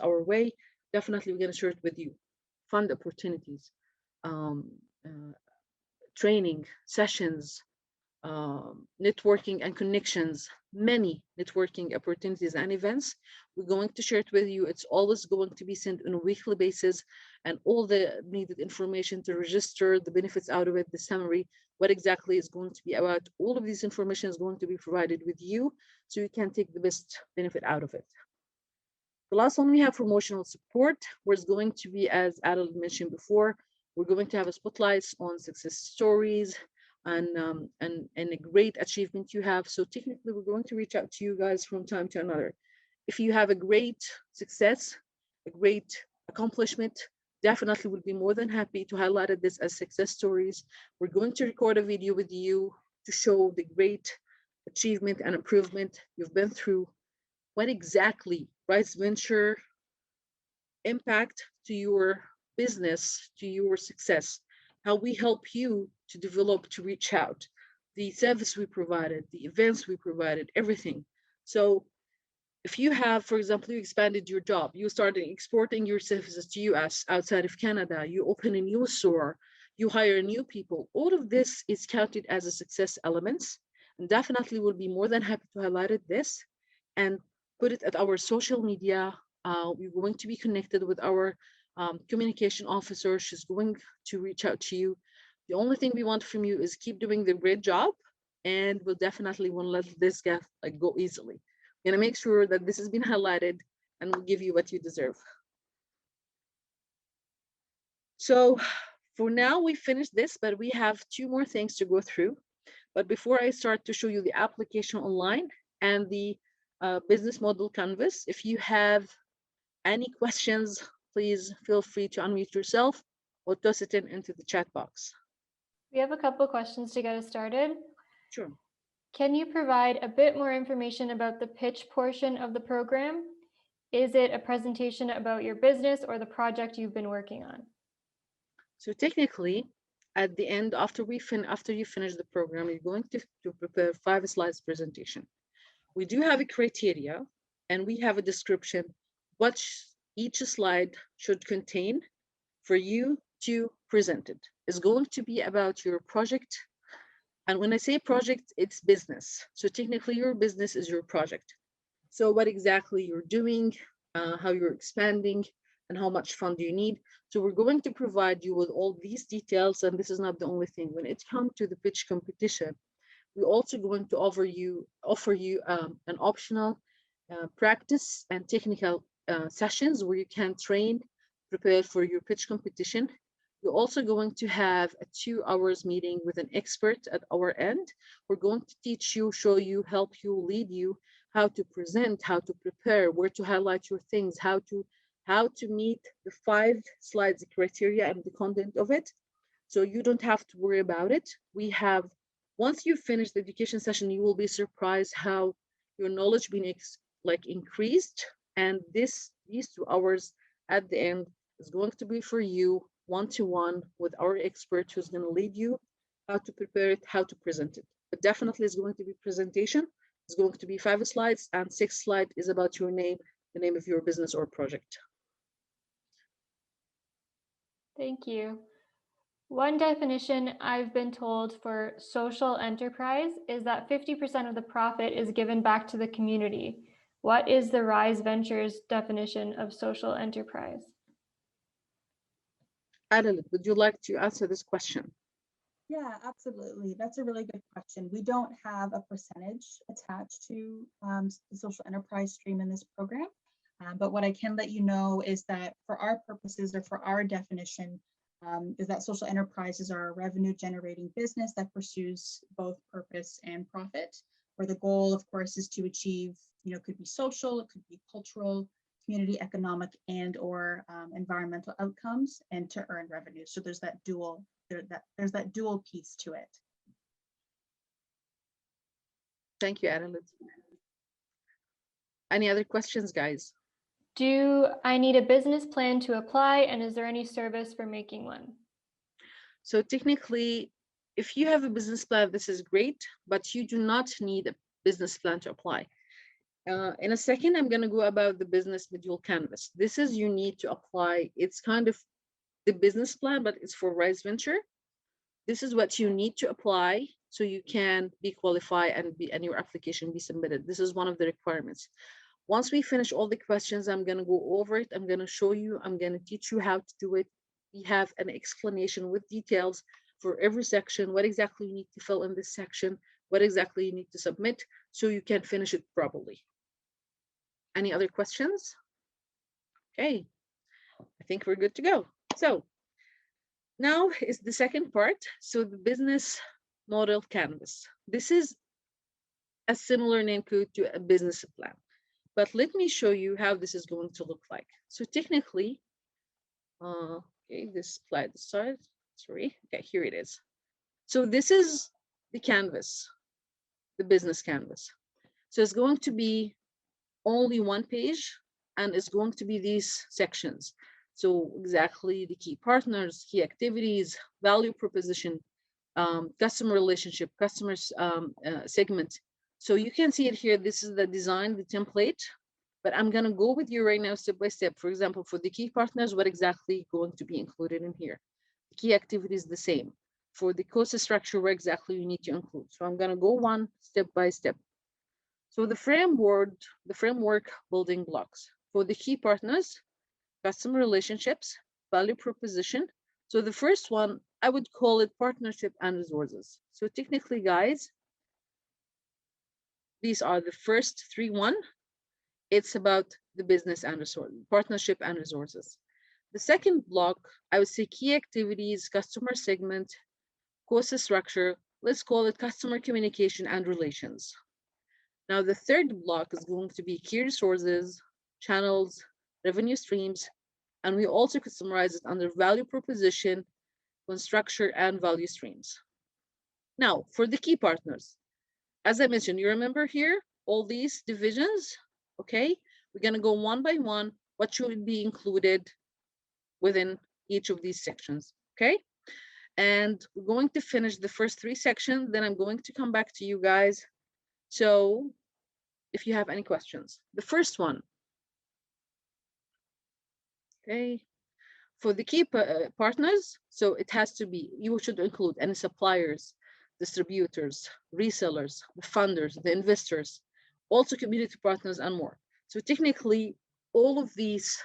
our way. Definitely we're going to share it with you. Fund opportunities, um, uh, training sessions, networking and connections, many networking opportunities and events. We're going to share it with you. It's always going to be sent on a weekly basis, and all the needed information to register, the benefits out of it, the summary, what exactly is going to be about. All of this information is going to be provided with you so you can take the best benefit out of it. The last one, we have promotional support, where it's going to be, as Adel mentioned before, we're going to have a spotlights on success stories and a great achievement you have. So technically, we're going to reach out to you guys from time to another. If you have a great success, a great accomplishment, definitely would be more than happy to highlight this as success stories. We're going to record a video with you to show the great achievement and improvement you've been through. What exactly Rhyze Venture impact to your business, to your success, how we help you to develop, to reach out, the service we provided, the events we provided, everything. So if you have, for example, you expanded your job, you started exporting your services to US outside of Canada, you open a new store, you hire new people, all of this is counted as a success elements, and definitely will be more than happy to highlight this and put it at our social media. We're going to be connected with our communication officer. She's going to reach out to you. The only thing we want from you is keep doing the great job, and we'll definitely won't let this go easily. We're gonna make sure that this has been highlighted and we'll give you what you deserve. So for now, we finished this, but we have 2 more things to go through. But before I start to show you the application online and the business model canvas, if you have any questions, please feel free to unmute yourself or toss it into the chat box. We have a couple questions to get us started. Sure. Can you provide a bit more information about the pitch portion of the program? Is it a presentation about your business or the project you've been working on? So technically, at the end, after you finish the program, you're going to prepare 5 slides presentation. We do have a criteria, and we have a description what each slide should contain for you to present it. It's going to be about your project. And when I say project, it's business. So technically your business is your project. So what exactly you're doing, how you're expanding, and how much fund do you need. So we're going to provide you with all these details, and this is not the only thing. When it comes to the pitch competition, we're also going to offer you an optional practice and technical sessions where you can train, prepare for your pitch competition. We're also going to have a 2 hours meeting with an expert at our end. We're going to teach you, show you, help you, lead you how to present, how to prepare, where to highlight your things, how to meet the 5 slides criteria and the content of it. So you don't have to worry about it. Once you finish the education session, you will be surprised how your knowledge being increased. And these 2 hours at the end is going to be for you one-to-one with our expert who's going to lead you how to prepare it, how to present it. But definitely it's going to be presentation. It's going to be 5 slides, and 6th slide is about your name, the name of your business or project. Thank you. One definition I've been told for social enterprise is that 50% of the profit is given back to the community. What is the Rhyze Ventures definition of social enterprise? Adelaide, would you like to answer this question? Yeah, absolutely. That's a really good question. We don't have a percentage attached to the social enterprise stream in this program. But what I can let you know is that for our purposes or for our definition, is that social enterprises are a revenue generating business that pursues both purpose and profit, where the goal, of course, is to achieve, could be social, it could be cultural, community, economic, and or environmental outcomes, and to earn revenue. So there's that dual, there's that dual piece to it. Thank you, Adelaide. Any other questions, guys? Do I need a business plan to apply, and is there any service for making one? So technically, if you have a business plan, this is great, but you do not need a business plan to apply. In a second, I'm going to go about the business module canvas. This is you need to apply. It's kind of the business plan, but it's for Rhyze Venture. This is what you need to apply so you can be qualified and your application be submitted. This is one of the requirements. Once we finish all the questions, I'm going to go over it. I'm going to show you. I'm going to teach you how to do it. We have an explanation with details for every section, what exactly you need to fill in this section, what exactly you need to submit so you can finish it properly. Any other questions? Okay, I think we're good to go. So now is the second part. So the business model canvas. This is a similar name code to a business plan, but let me show you how this is going to look like. So technically, okay, this slide aside, sorry, okay, here it is. So this is the canvas, the business canvas. So it's going to be only one page, and it's going to be these sections. So exactly the key partners, key activities, value proposition, customer relationship, customer segment. So you can see it here. This is the design, the template, but I'm going to go with you right now step by step. For example, for the key partners, what exactly going to be included in here? The key activity is the same. For the cost structure, where exactly you need to include. So I'm going to go one step by step. So the framework building blocks for the key partners, customer relationships, value proposition. So the first one, I would call it partnership and resources. So technically, guys, these are the first three one. It's about the business and resource, partnership and resources. The second block, I would say key activities, customer segment, cost structure. Let's call it customer communication and relations. Now, the third block is going to be key resources, channels, revenue streams, and we also could summarize it under value proposition, structure, and value streams. Now, for the key partners, as I mentioned, you remember here, all these divisions, okay? We're going to go one by one, what should be included within each of these sections, okay? And we're going to finish the first three sections, then I'm going to come back to you guys. So if you have any questions, the first one, okay, for the key partners, so it has to be, you should include any suppliers, distributors, resellers, the funders, the investors, also community partners and more. So technically, all of these,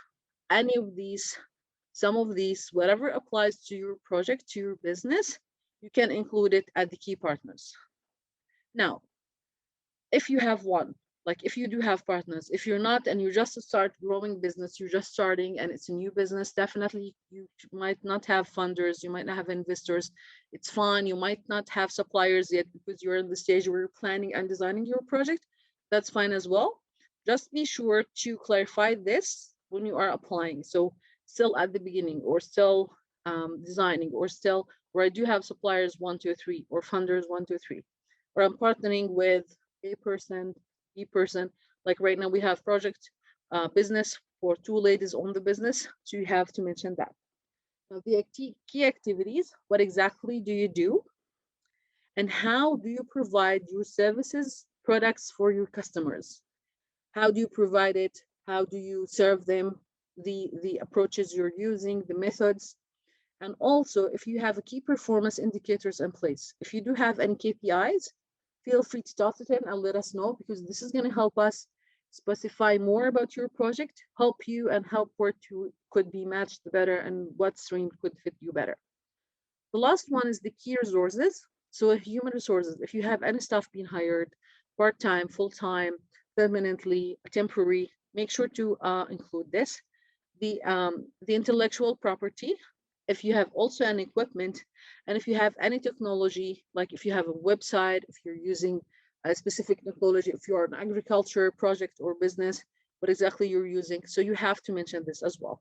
any of these, some of these, whatever applies to your project, to your business, you can include it at the key partners. Now, if you have one, like if you do have partners, if you're not and you just start growing business, you're just starting and it's a new business, definitely you might not have funders, you might not have investors. It's fine. You might not have suppliers yet because you're in the stage where you're planning and designing your project. That's fine as well. Just be sure to clarify this when you are applying. So still at the beginning or still designing or still where I do have suppliers 1, 2, 3 or funders 1, 2, 3, or I'm partnering with a person, B person. Like right now we have project business for 2 ladies on the business. So you have to mention that. Now the key activities, what exactly do you do? And how do you provide your services, products for your customers? How do you provide it? How do you serve them? The approaches you're using, the methods. And also if you have a key performance indicators in place, if you do have any KPIs, feel free to toss it in and let us know, because this is going to help us specify more about your project, help you and help work could be matched better and what stream could fit you better. The last one is the key resources. So human resources, if you have any staff being hired, part-time, full-time, permanently, temporary, make sure to include this. The intellectual property, if you have also an equipment, and if you have any technology, like if you have a website, if you're using a specific technology, if you're an agriculture project or business, what exactly you're using. So you have to mention this as well.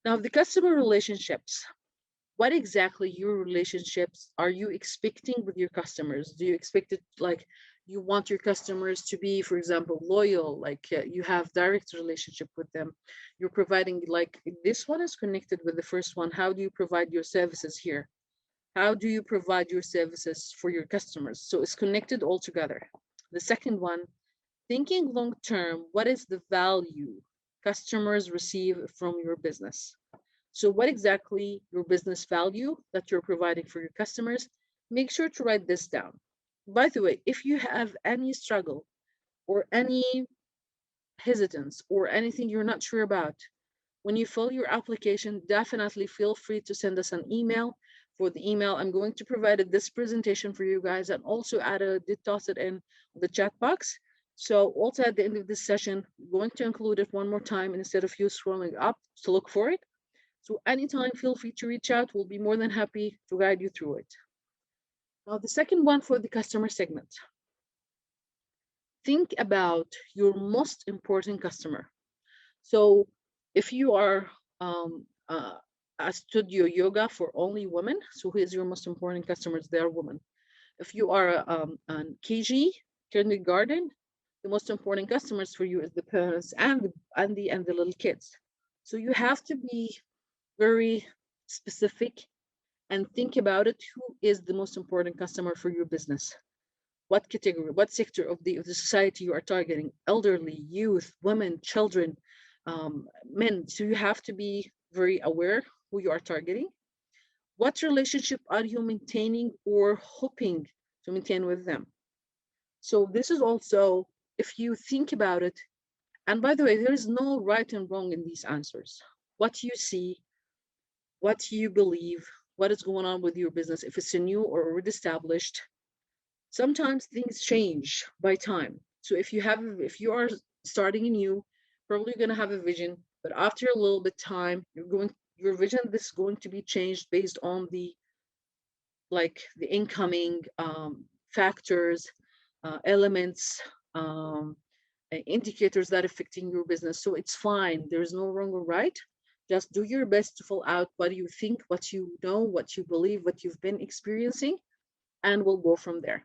Now, the customer relationships. What exactly your relationships are you expecting with your customers? Do you expect it like you want your customers to be, for example, loyal, like you have direct relationship with them? You're providing, like this one is connected with the first one. How do you provide your services here? How do you provide your services for your customers? So it's connected all together. The second one, thinking long term, what is the value customers receive from your business? So what exactly your business value that you're providing for your customers? Make sure to write this down. By the way, if you have any struggle or any hesitance or anything you're not sure about, when you fill your application, definitely feel free to send us an email. For the email, I'm going to provide this presentation for you guys and also toss it in the chat box. So also at the end of this session, I'm going to include it one more time instead of you scrolling up to look for it. So anytime, feel free to reach out. We'll be more than happy to guide you through it. Now, the second one for the customer segment. Think about your most important customer. So if you are a studio yoga for only women, so who is your most important customers? They are women. If you are an KG, kindergarten, the most important customers for you is the parents and the little kids. So you have to be very specific and think about it. Who is the most important customer for your business? What category, what sector of the society you are targeting? Elderly, youth, women, children, men. So you have to be very aware who you are targeting. What relationship are you maintaining or hoping to maintain with them? So this is also, if you think about it, and by the way, there is no right and wrong in these answers. What you see, what you believe, what is going on with your business, if it's a new or already established. Sometimes things change by time. So if you are starting anew, probably going to have a vision, but after a little bit time, your vision this is going to be changed based on the incoming factors, elements, indicators that affecting your business. So it's fine. There's no wrong or right. Just do your best to fill out what you think, what you know, what you believe, what you've been experiencing, and we'll go from there.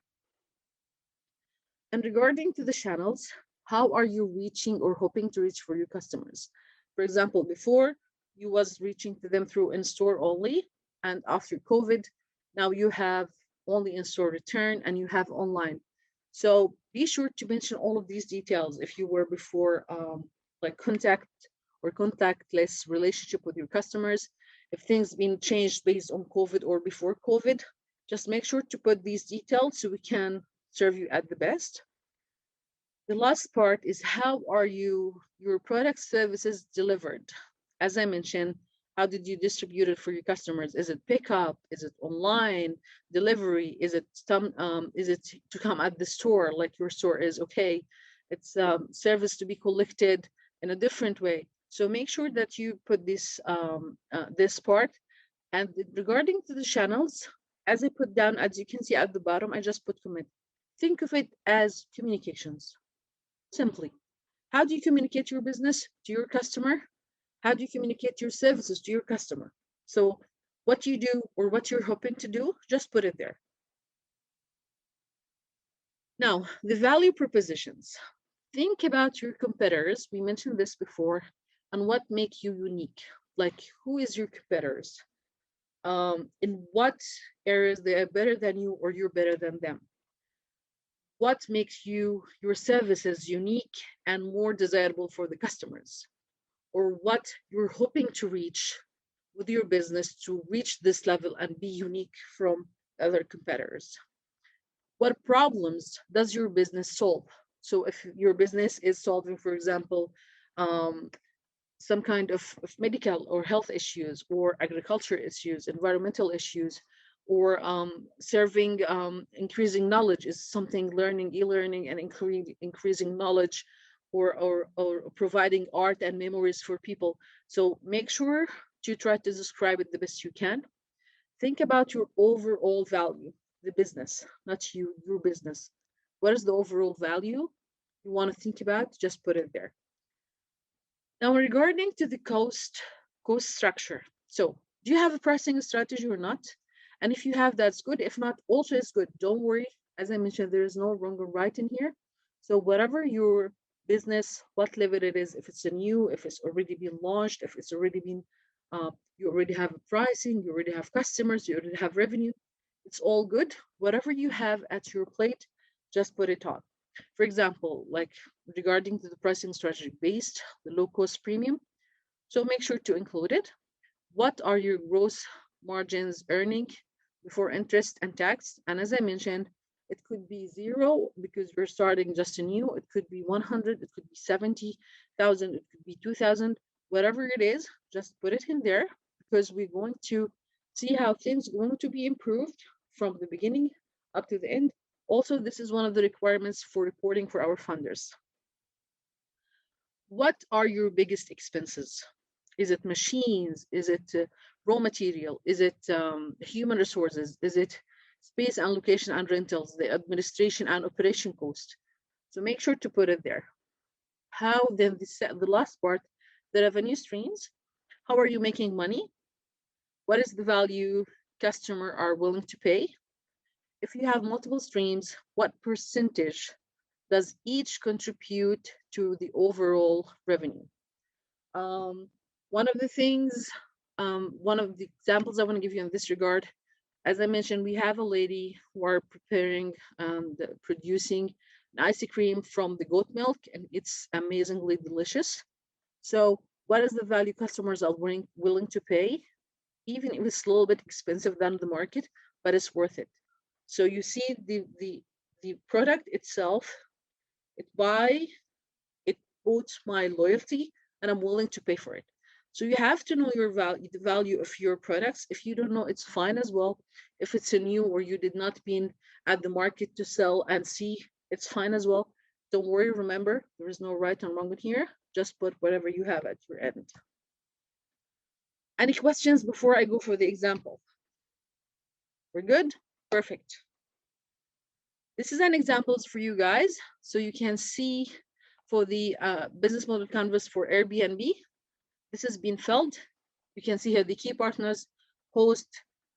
And regarding to the channels, how are you reaching or hoping to reach for your customers? For example, before you was reaching to them through in-store only, and after COVID, now you have only in-store return and you have online. So be sure to mention all of these details. If you were before like contact or contactless relationship with your customers, if things been changed based on COVID or before COVID, just make sure to put these details so we can serve you at the best. The last part is how are your product services delivered? As I mentioned, how did you distribute it for your customers? Is it pickup? Is it online delivery? Is it to come at the store like your store is? Okay, it's service to be collected in a different way. So make sure that you put this this part. And regarding to the channels, as I put down, as you can see at the bottom, I just put comment. Think of it as communications. Simply, how do you communicate your business to your customer? How do you communicate your services to your customer? So what you do or what you're hoping to do, just put it there. Now, the value propositions. Think about your competitors. We mentioned this before, and what makes you unique. Like, who is your competitors? In what areas they are better than you or you're better than them? What makes your services unique and more desirable for the customers? Or what you're hoping to reach with your business to reach this level and be unique from other competitors? What problems does your business solve? So if your business is solving, for example, some kind of medical or health issues, or agriculture issues, environmental issues, or serving increasing knowledge is something, learning, e-learning, and increasing knowledge, or providing art and memories for people. So make sure to try to describe it the best you can. Think about your overall value, the business, not you, your business. What is the overall value you want to think about? Just put it there. Now, regarding to the cost structure. So do you have a pricing strategy or not? And if you have, that's good. If not, also it's good. Don't worry. As I mentioned, there is no wrong or right in here. So whatever your business, what level it is, if it's a new, if it's already been launched, if it's already been, you already have pricing, you already have customers, you already have revenue, it's all good. Whatever you have at your plate, just put it on. For example, like regarding to the pricing strategy based, the low cost premium. So make sure to include it. What are your gross margins earning before interest and tax? And as I mentioned, it could be 0 because you're starting just a new, it could be 100, it could be 70,000, it could be 2,000, whatever it is, just put it in there, because we're going to see how things are going to be improved from the beginning up to the end. Also, this is one of the requirements for reporting for our funders. What are your biggest expenses? Is it machines? Is it raw material? Is it human resources? Is it space and location and rentals, the administration and operation cost? So make sure to put it there. How then the last part, the revenue streams. How are you making money? What is the value customer are willing to pay? If you have multiple streams, what percentage does each contribute to the overall revenue? One of the things, one of the examples I want to give you in this regard, as I mentioned, we have a lady who are preparing, producing an ice cream from the goat milk, and it's amazingly delicious. So what is the value customers are willing to pay? Even if it's a little bit expensive than the market, but it's worth it. So you see the product itself, it boosts my loyalty, and I'm willing to pay for it. So you have to know your value, the value of your products. If you don't know, it's fine as well. If it's a new or you did not been at the market to sell and see, it's fine as well. Don't worry, remember, there is no right and wrong in here. Just put whatever you have at your end. Any questions before I go for the example? We're good? Perfect. This is an examples for you guys, so you can see for the business model canvas for Airbnb. This has been filled. You can see here the key partners, host,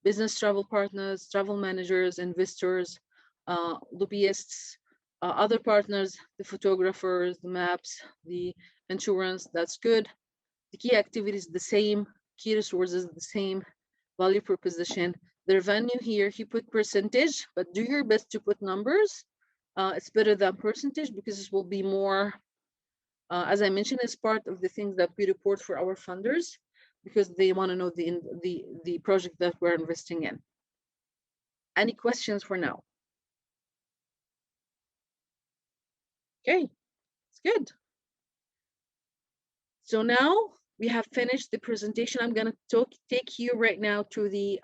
business travel partners, travel managers, investors, lobbyists, other partners, the photographers, the maps, the insurance, that's good. The key activities the same, key resources the same, value proposition. The revenue here, he put percentage, but do your best to put numbers. It's better than percentage because it will be more, as I mentioned, it's part of the things that we report for our funders because they want to know the project that we're investing in. Any questions for now? Okay, it's good. So now we have finished the presentation. I'm going to take you right now to the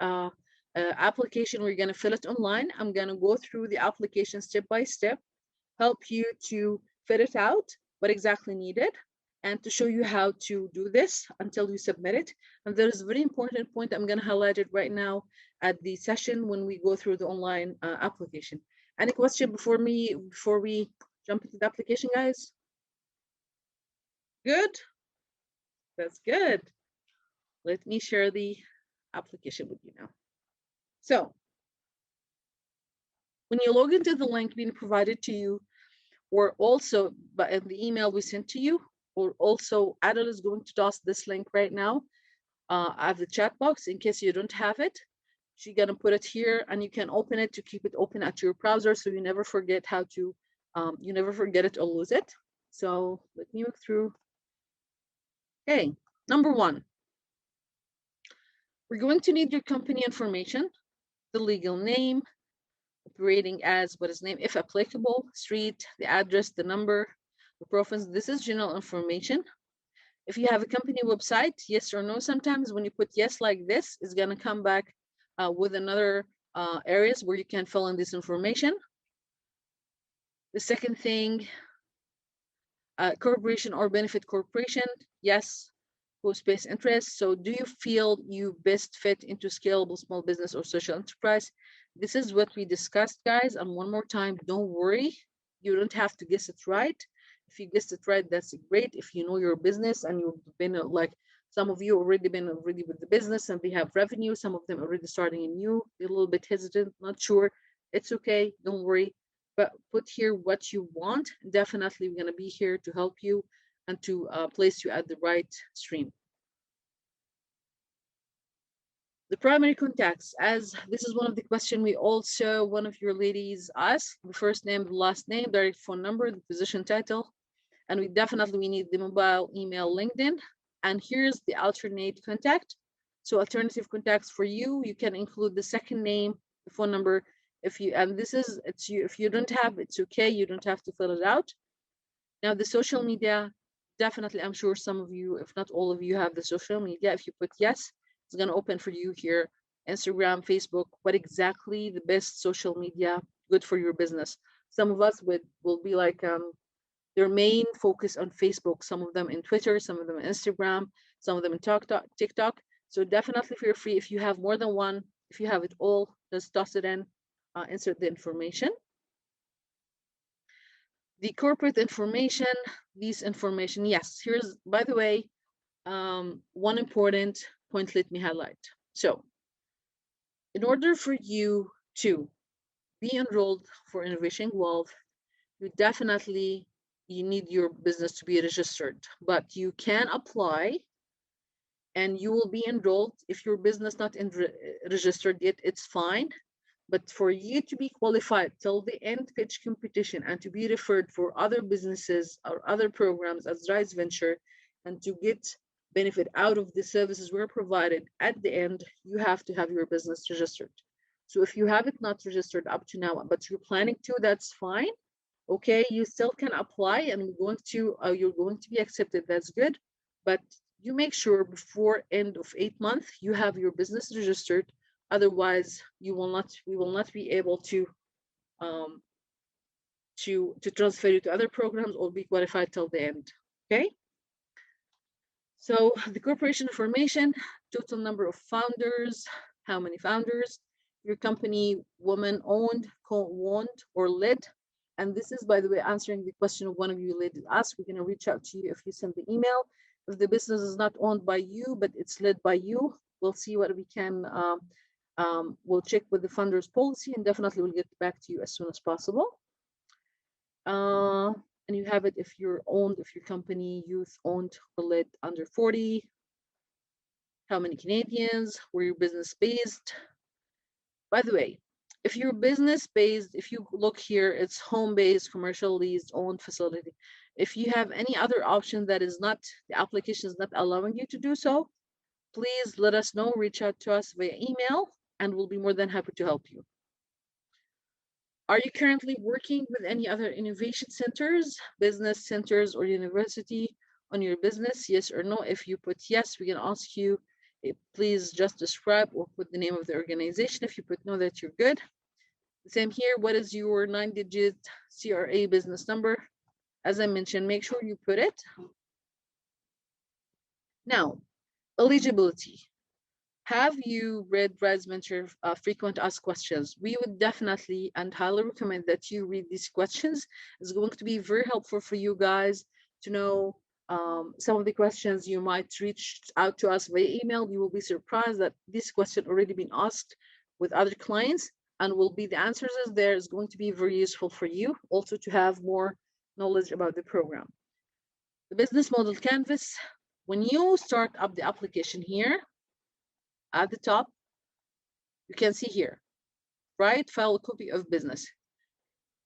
application. We're going to fill it online. I'm going to go through the application step by step, help you to fill it out, what exactly needed, and to show you how to do this until you submit it. And there is a very important point I'm going to highlight it right now at the session when we go through the online application. Any question before we jump into the application, guys? Good? That's good. Let me share the application with you now. So when you log into the link being provided to you, or also in the email we sent to you, or also Adel is going to toss this link right now. I have the chat box in case you don't have it. She's gonna put it here, and you can open it to keep it open at your browser, so you never forget how to, you never forget it or lose it. So let me walk through. Okay, number one, we're going to need your company information, the legal name, operating as what is name, if applicable, street, the address, the number, the province. This is general information. If you have a company website, yes or no, sometimes when you put yes like this, it's going to come back with another areas where you can fill in this information. The second thing, corporation or benefit corporation, yes, post-based interest. So do you feel you best fit into scalable small business or social enterprise? This is what we discussed, guys. And one more time, don't worry. You don't have to guess it right. If you guessed it right, that's great. If you know your business and you've been like, some of you already been with the business and they have revenue, some of them already starting anew, a little bit hesitant, not sure. It's okay, don't worry. But put here what you want. Definitely we're gonna be here to help you and to place you at the right stream. The primary contacts, as this is one of the questions we also, one of your ladies asked, the first name, the last name, direct phone number, the position title, and we need the mobile, email, LinkedIn, and here's the alternate contact. So alternative contacts for you, you can include the second name, the phone number, if you, and this is, it's you, if you don't have, it's okay, you don't have to fill it out. Now the social media, definitely, I'm sure some of you, if not all of you, have the social media. If you put yes, it's going to open for you here, Instagram, Facebook, what exactly the best social media good for your business. Some of us will be like their main focus on Facebook, some of them in Twitter, some of them in Instagram, some of them in TikTok. So definitely feel free, if you have more than one, if you have it all, just toss it in, insert the information. The corporate information, these information, yes, here's, by the way, one important point let me highlight. So in order for you to be enrolled for Innovation Wealth, you definitely, you need your business to be registered, but you can apply and you will be enrolled. If your business not registered yet, it's fine. But for you to be qualified till the end pitch competition and to be referred for other businesses or other programs as Rhyze Venture and to get benefit out of the services we're provided at the end, you have to have your business registered. So if you have it not registered up to now, but you're planning to, that's fine. Okay, you still can apply and you're going to be accepted. That's good. But you make sure before end of 8 months, you have your business registered. Otherwise, we will not be able to transfer you to other programs or be qualified till the end. Okay. So the corporation information, total number of founders, how many founders, your company woman owned, co-owned, or led. And this is, by the way, answering the question of one of you ladies asked. We're going to reach out to you if you send the email. If the business is not owned by you, but it's led by you, we'll see what we can. We'll check with the funders policy and definitely we'll get back to you as soon as possible. And you have it if you're owned, if your company youth owned or led under 40, how many Canadians, where your business based. By the way, if your business based, if you look here, it's home-based, commercial leased, owned facility. If you have any other option that is not, the application is not allowing you to do so, please let us know, reach out to us via email, and we'll be more than happy to help you. Are you currently working with any other innovation centers, business centers, or university on your business? Yes or no? If you put yes, we can ask you, please just describe or put the name of the organization. If you put no, that you're good. The same here, what is your 9-digit CRA business number? As I mentioned, make sure you put it. Now, eligibility. Have you read Rhyze Venture frequent asked questions? We would definitely and highly recommend that you read these questions. It's going to be very helpful for you guys to know some of the questions. You might reach out to us via email. You will be surprised that this question already been asked with other clients and will be the answers is there is going to be very useful for you also to have more knowledge about the program. The business model canvas. When you start up the application here, at the top, you can see here, right? File a copy of business.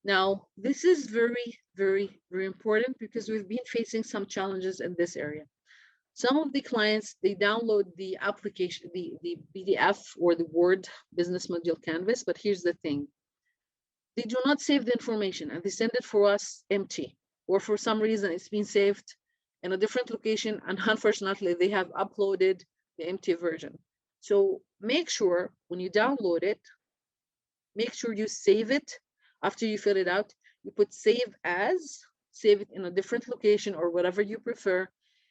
Now, this is very, very, very important because we've been facing some challenges in this area. Some of the clients, they download the application, the PDF or the Word business module canvas, but here's the thing. They do not save the information and they send it for us empty, or for some reason it's been saved in a different location, and unfortunately they have uploaded the empty version. So make sure when you download it, make sure you save it. After you fill it out, you put save as, save it in a different location or whatever you prefer,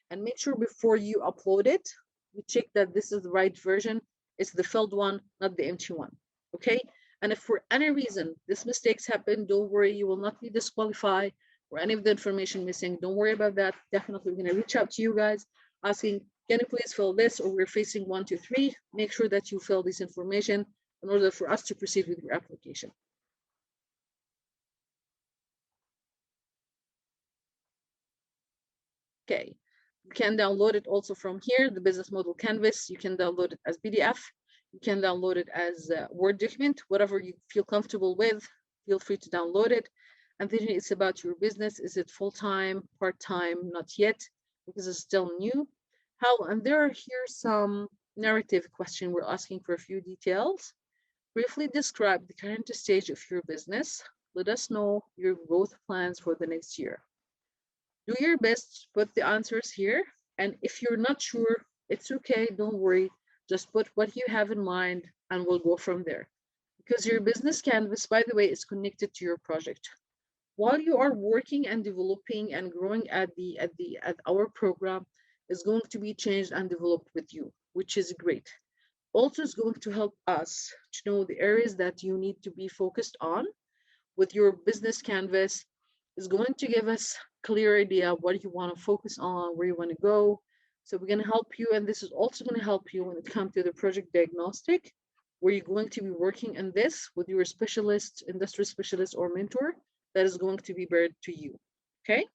and make sure before you upload it, you check that this is the right version. It's the filled one, not the empty one. Okay? And if for any reason these mistakes happen, don't worry, you will not be disqualified or any of the information missing. Don't worry about that. Definitely, we're going to reach out to you guys asking, can you please fill this? Or we're facing 1, 2, 3. Make sure that you fill this information in order for us to proceed with your application. Okay, you can download it also from here, the business model canvas. You can download it as PDF. You can download it as a Word document, whatever you feel comfortable with, feel free to download it. And then it's about your business. Is it full-time, part-time? Not yet, because it's still new. How, and there are here some narrative question. We're asking for a few details. Briefly describe the current stage of your business. Let us know your growth plans for the next year. Do your best, put the answers here. And if you're not sure, it's okay, don't worry. Just put what you have in mind and we'll go from there. Because your business canvas, by the way, is connected to your project. While you are working and developing and growing at our program, is going to be changed and developed with you, which is great. Also, it's going to help us to know the areas that you need to be focused on with your business canvas. Is going to give us clear idea what you want to focus on, where you want to go. So we're going to help you, and this is also going to help you when it comes to the project diagnostic, where you're going to be working in this with your specialist, industry specialist, or mentor that is going to be paired to you. Okay.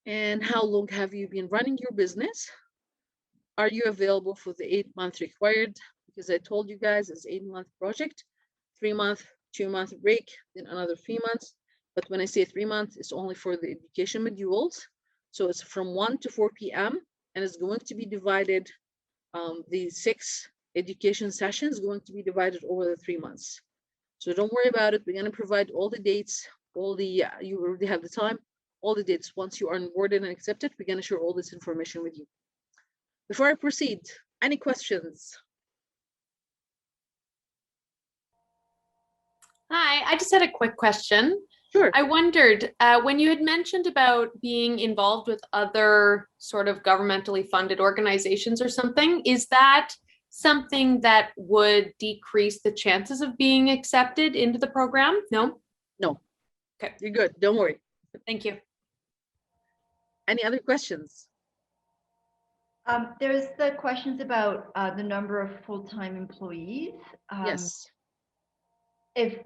And how long have you been running your business? Are you available for the 8-month required? Because I told you guys it's 8-month project, 3-month, 2-month break, then another 3 months. But when I say 3 months, it's only for the education modules. So it's from 1 to 4 p.m. and it's going to be divided. The 6 education sessions going to be divided over the 3 months. So don't worry about it. We're going to provide all the dates, all the, you already have the time, all the dates. Once you are onboarded and accepted, we're going to share all this information with you. Before I proceed, any questions? Hi, I just had a quick question. Sure. I wondered, when you had mentioned about being involved with other sort of governmentally funded organizations or something, is that something that would decrease the chances of being accepted into the program? No? No. Okay. You're good. Don't worry. Thank you. Any other questions? There's the questions about the number of full-time employees. Yes. If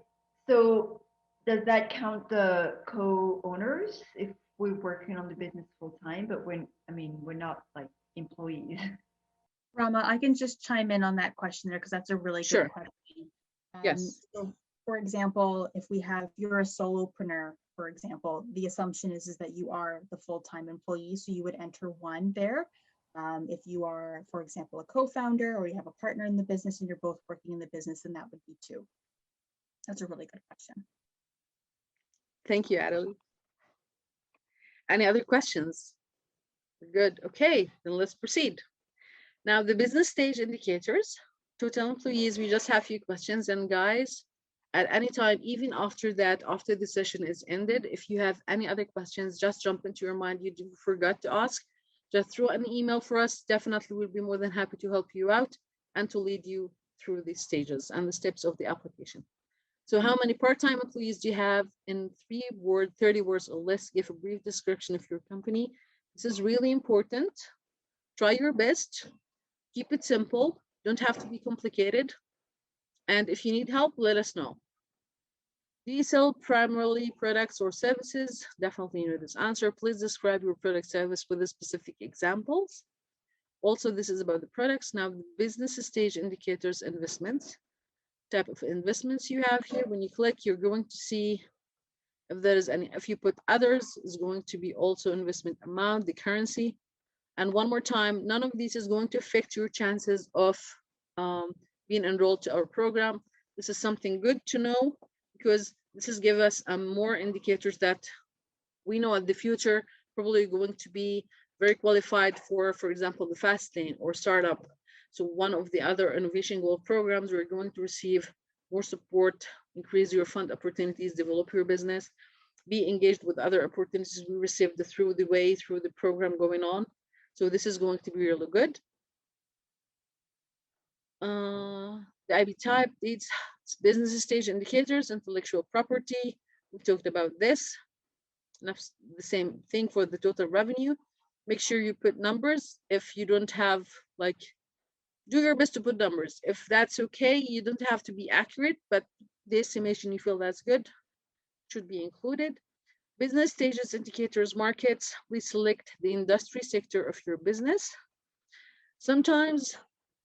so, does that count the co-owners if we're working on the business full-time, but we're not like employees? Rama, I can just chime in on that question there because that's a really Sure. good question. Yes. So for example, if you're a solopreneur, for example, the assumption is that you are the full-time employee, so you would enter 1 there. If you are, for example, a co-founder or you have a partner in the business and you're both working in the business, then that would be 2. That's a really good question. Thank you, Adelie. Any other questions? Good. Okay, then let's proceed. Now, the business stage indicators, total employees, we just have a few questions. And guys, at any time, even after that, after the session is ended, if you have any other questions, just jump into your mind you forgot to ask, just throw an email for us. Definitely, we'll be more than happy to help you out and to lead you through these stages and the steps of the application. So how many part-time employees do you have? In 30 words or less, give a brief description of your company. This is really important. Try your best. Keep it simple. Don't have to be complicated. And if you need help, let us know. Do you sell primarily products or services? Definitely you know this answer. Please describe your product service with the specific examples. Also, this is about the products. Now, the business stage indicators, investments. Type of investments you have here. When you click, you're going to see if there is any. If you put others, is going to be also investment amount, the currency. And one more time, none of these is going to affect your chances of being enrolled to our program. This is something good to know because this is give us more indicators that we know at the future probably going to be very qualified for example, the fast lane or startup. So one of the other innovation goal programs, we're going to receive more support, increase your fund opportunities, develop your business, be engaged with other opportunities we received through the program going on. So this is going to be really good. The IB type, needs business stage indicators, intellectual property. We talked about this. The same thing for the total revenue. Make sure you put numbers. If you don't have, like, do your best to put numbers. If that's okay, you don't have to be accurate, but the estimation you feel that's good should be included. Business stages, indicators, markets. Please select the industry sector of your business. Sometimes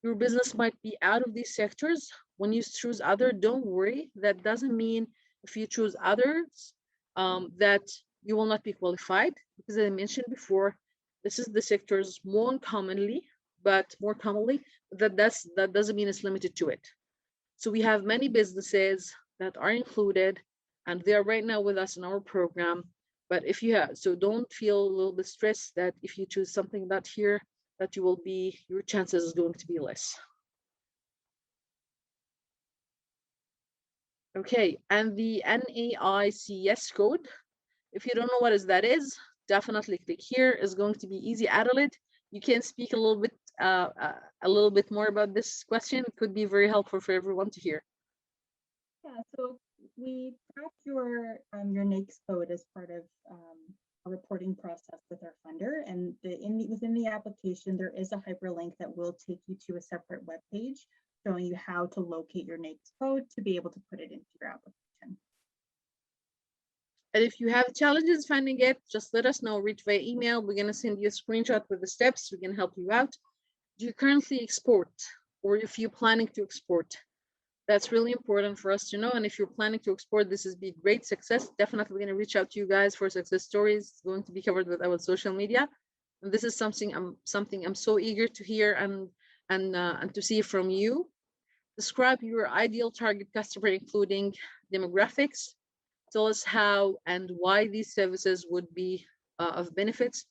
your business might be out of these sectors. When you choose other, don't worry. That doesn't mean if you choose others that you will not be qualified, because as I mentioned before, this is the sectors more commonly, that doesn't mean it's limited to it. So we have many businesses that are included, and they are right now with us in our program. But if you have, so don't feel a little bit stressed that if you choose something that here, that you will be, your chances is going to be less. Okay, and the NAICS code, if you don't know what that is, definitely click here. It's going to be easy. Adelaide, you can speak a little bit more about this question. It could be very helpful for everyone to hear. Yeah, so we track your NAICS code as part of a reporting process with our funder, and within the application there is a hyperlink that will take you to a separate web page showing you how to locate your NAICS code to be able to put it into your application. And if you have challenges finding it, just let us know. Reach via email. We're going to send you a screenshot with the steps. We can help you out. Do you currently export, or if you're planning to export? That's really important for us to know. And if you're planning to export, this is be great success. Definitely going to reach out to you guys for success stories. It's going to be covered with our social media. And this is something I'm so eager to hear and to see from you. Describe your ideal target customer, including demographics. Tell us how and why these services would be of benefits.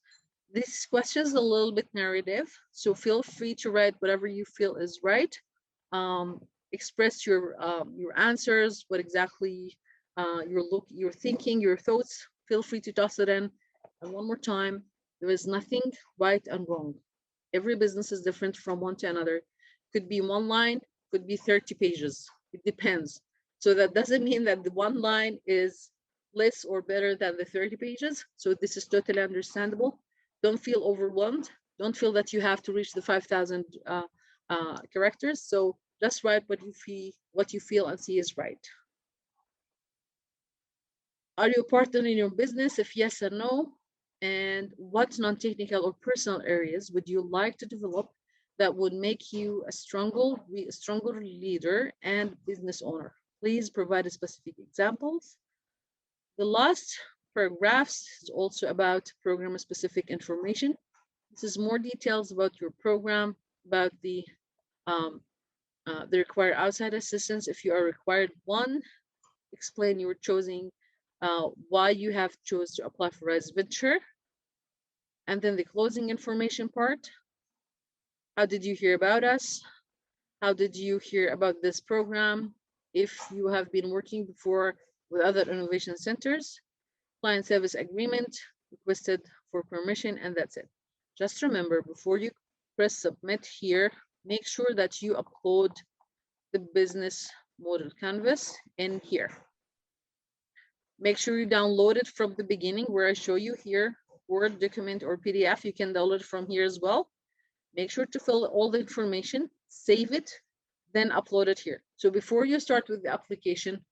This question is a little bit narrative, so feel free to write whatever you feel is right. Express your answers, what exactly you're thinking, your thoughts. Feel free to toss it in. And one more time, there is nothing right and wrong. Every business is different from one to another. Could be one line, could be 30 pages. It depends. So that doesn't mean that the one line is less or better than the 30 pages. So this is totally understandable. Don't feel overwhelmed. Don't feel that you have to reach the 5,000 characters. So just write what you feel and see is right. Are you a partner in your business? If yes or no. And what non-technical or personal areas would you like to develop that would make you a stronger leader and business owner? Please provide specific examples. The last paragraphs is also about program-specific information. This is more details about your program, about the required outside assistance. If you are required one, explain your choosing, why you have chose to apply for Rhyze Venture. And then the closing information part. How did you hear about us? How did you hear about this program? If you have been working before with other innovation centers, client service agreement, requested for permission, and that's it. Just remember, before you press submit here, make sure that you upload the business model canvas in here. Make sure you download it from the beginning where I show you here, Word document or PDF. You can download it from here as well. Make sure to fill all the information, save it, then upload it here. So before you start with the application,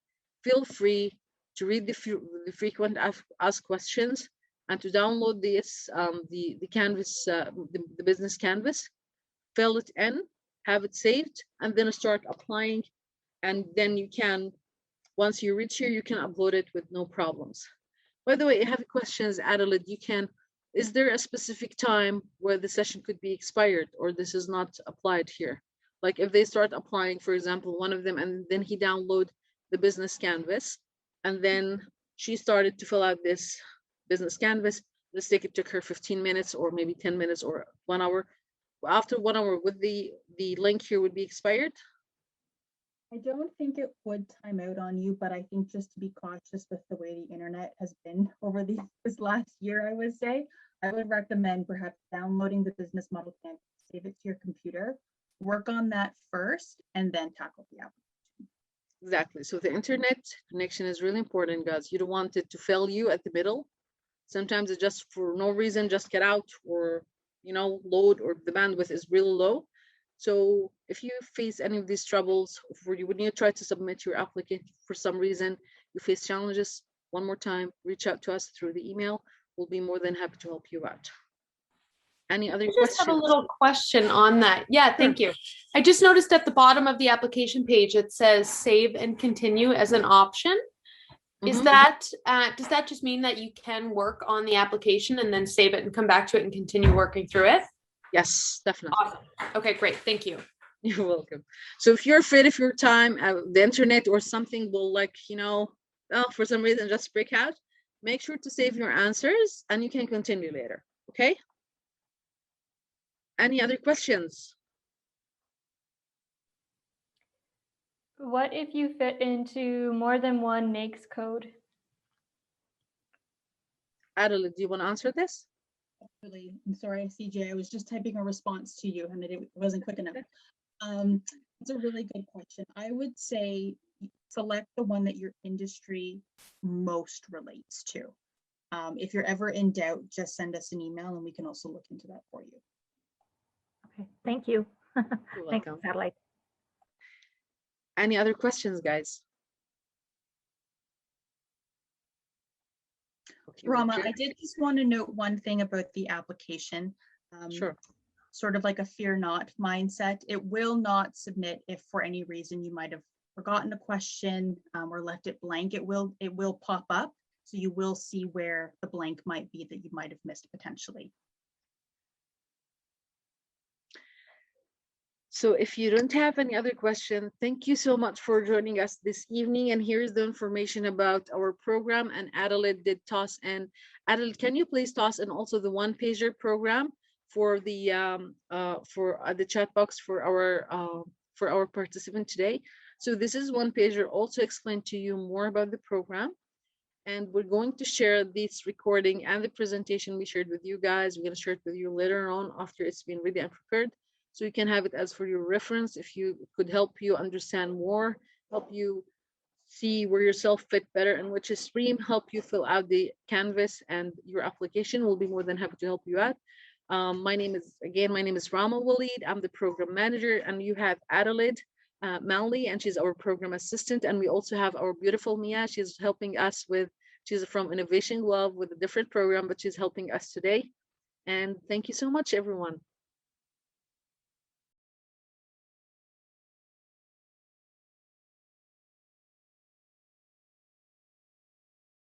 feel free to read the frequent asked questions and to download this the canvas, the business canvas, fill it in, have it saved, and then start applying. And then you can, once you reach here, you can upload it with no problems. By the way, I have questions, Adelaide. You can, is there a specific time where the session could be expired or this is not applied here? Like if they start applying, for example, one of them, and then he download the business canvas, and then she started to fill out this business canvas, let's take it took her 15 minutes or maybe 10 minutes or 1 hour. After 1 hour, would the link here would be expired? I don't think it would time out on you, but I think just to be cautious with the way the internet has been over this last year, I would recommend perhaps downloading the business model plan, save it to your computer, work on that first, and then tackle the application. Exactly. So the internet connection is really important, guys. You don't want it to fail you at the middle. Sometimes it just for no reason just get out, or load, or the bandwidth is really low. So if you face any of these troubles, when you try to submit your application for some reason you face challenges, one more time, reach out to us through the email. We'll be more than happy to help you out. Any other I questions? just have a little question on that. Yeah, thank you. I just noticed at the bottom of the application page, it says save and continue as an option. Is that, does that just mean that you can work on the application and then save it and come back to it and continue working through it? Yes, definitely. Awesome. Okay, great. Thank you. You're welcome. So if you're afraid of your time, the internet or something will for some reason just break out, make sure to save your answers and you can continue later. Okay? Any other questions? What if you fit into more than one NAICS code? Adela, do you want to answer this? Absolutely. I'm sorry, CJ, I was just typing a response to you and it wasn't quick enough. It's a really good question. I would say select the one that your industry most relates to. If you're ever in doubt, just send us an email and we can also look into that for you. Okay, thank you. You're Thanks, welcome. Adelaide. Any other questions, guys? Okay, Rama, I did just want to note one thing about the application. Sure. Sort of like a fear not mindset. It will not submit if for any reason you might have forgotten a question or left it blank. It will pop up. So you will see where the blank might be that you might have missed potentially. So if you don't have any other question, thank you so much for joining us this evening. And here's the information about our program. And Adelaide did toss in. Adelaide, can you please toss in also the one-pager program for the chat box for our participant today? So this is one-pager, also explain to you more about the program. And we're going to share this recording and the presentation we shared with you guys. We're going to share it with you later on after it's been ready and prepared. So you can have it as for your reference. If you could help you understand more, help you see where yourself fit better and which stream, help you fill out the canvas and your application. We'll be more than happy to help you out. My name is Rama Walid. I'm the program manager, and you have Adelaide Manley, and she's our program assistant. And we also have our beautiful Mia. She's helping us she's from Innovation Glove with a different program, but she's helping us today. And thank you so much, everyone.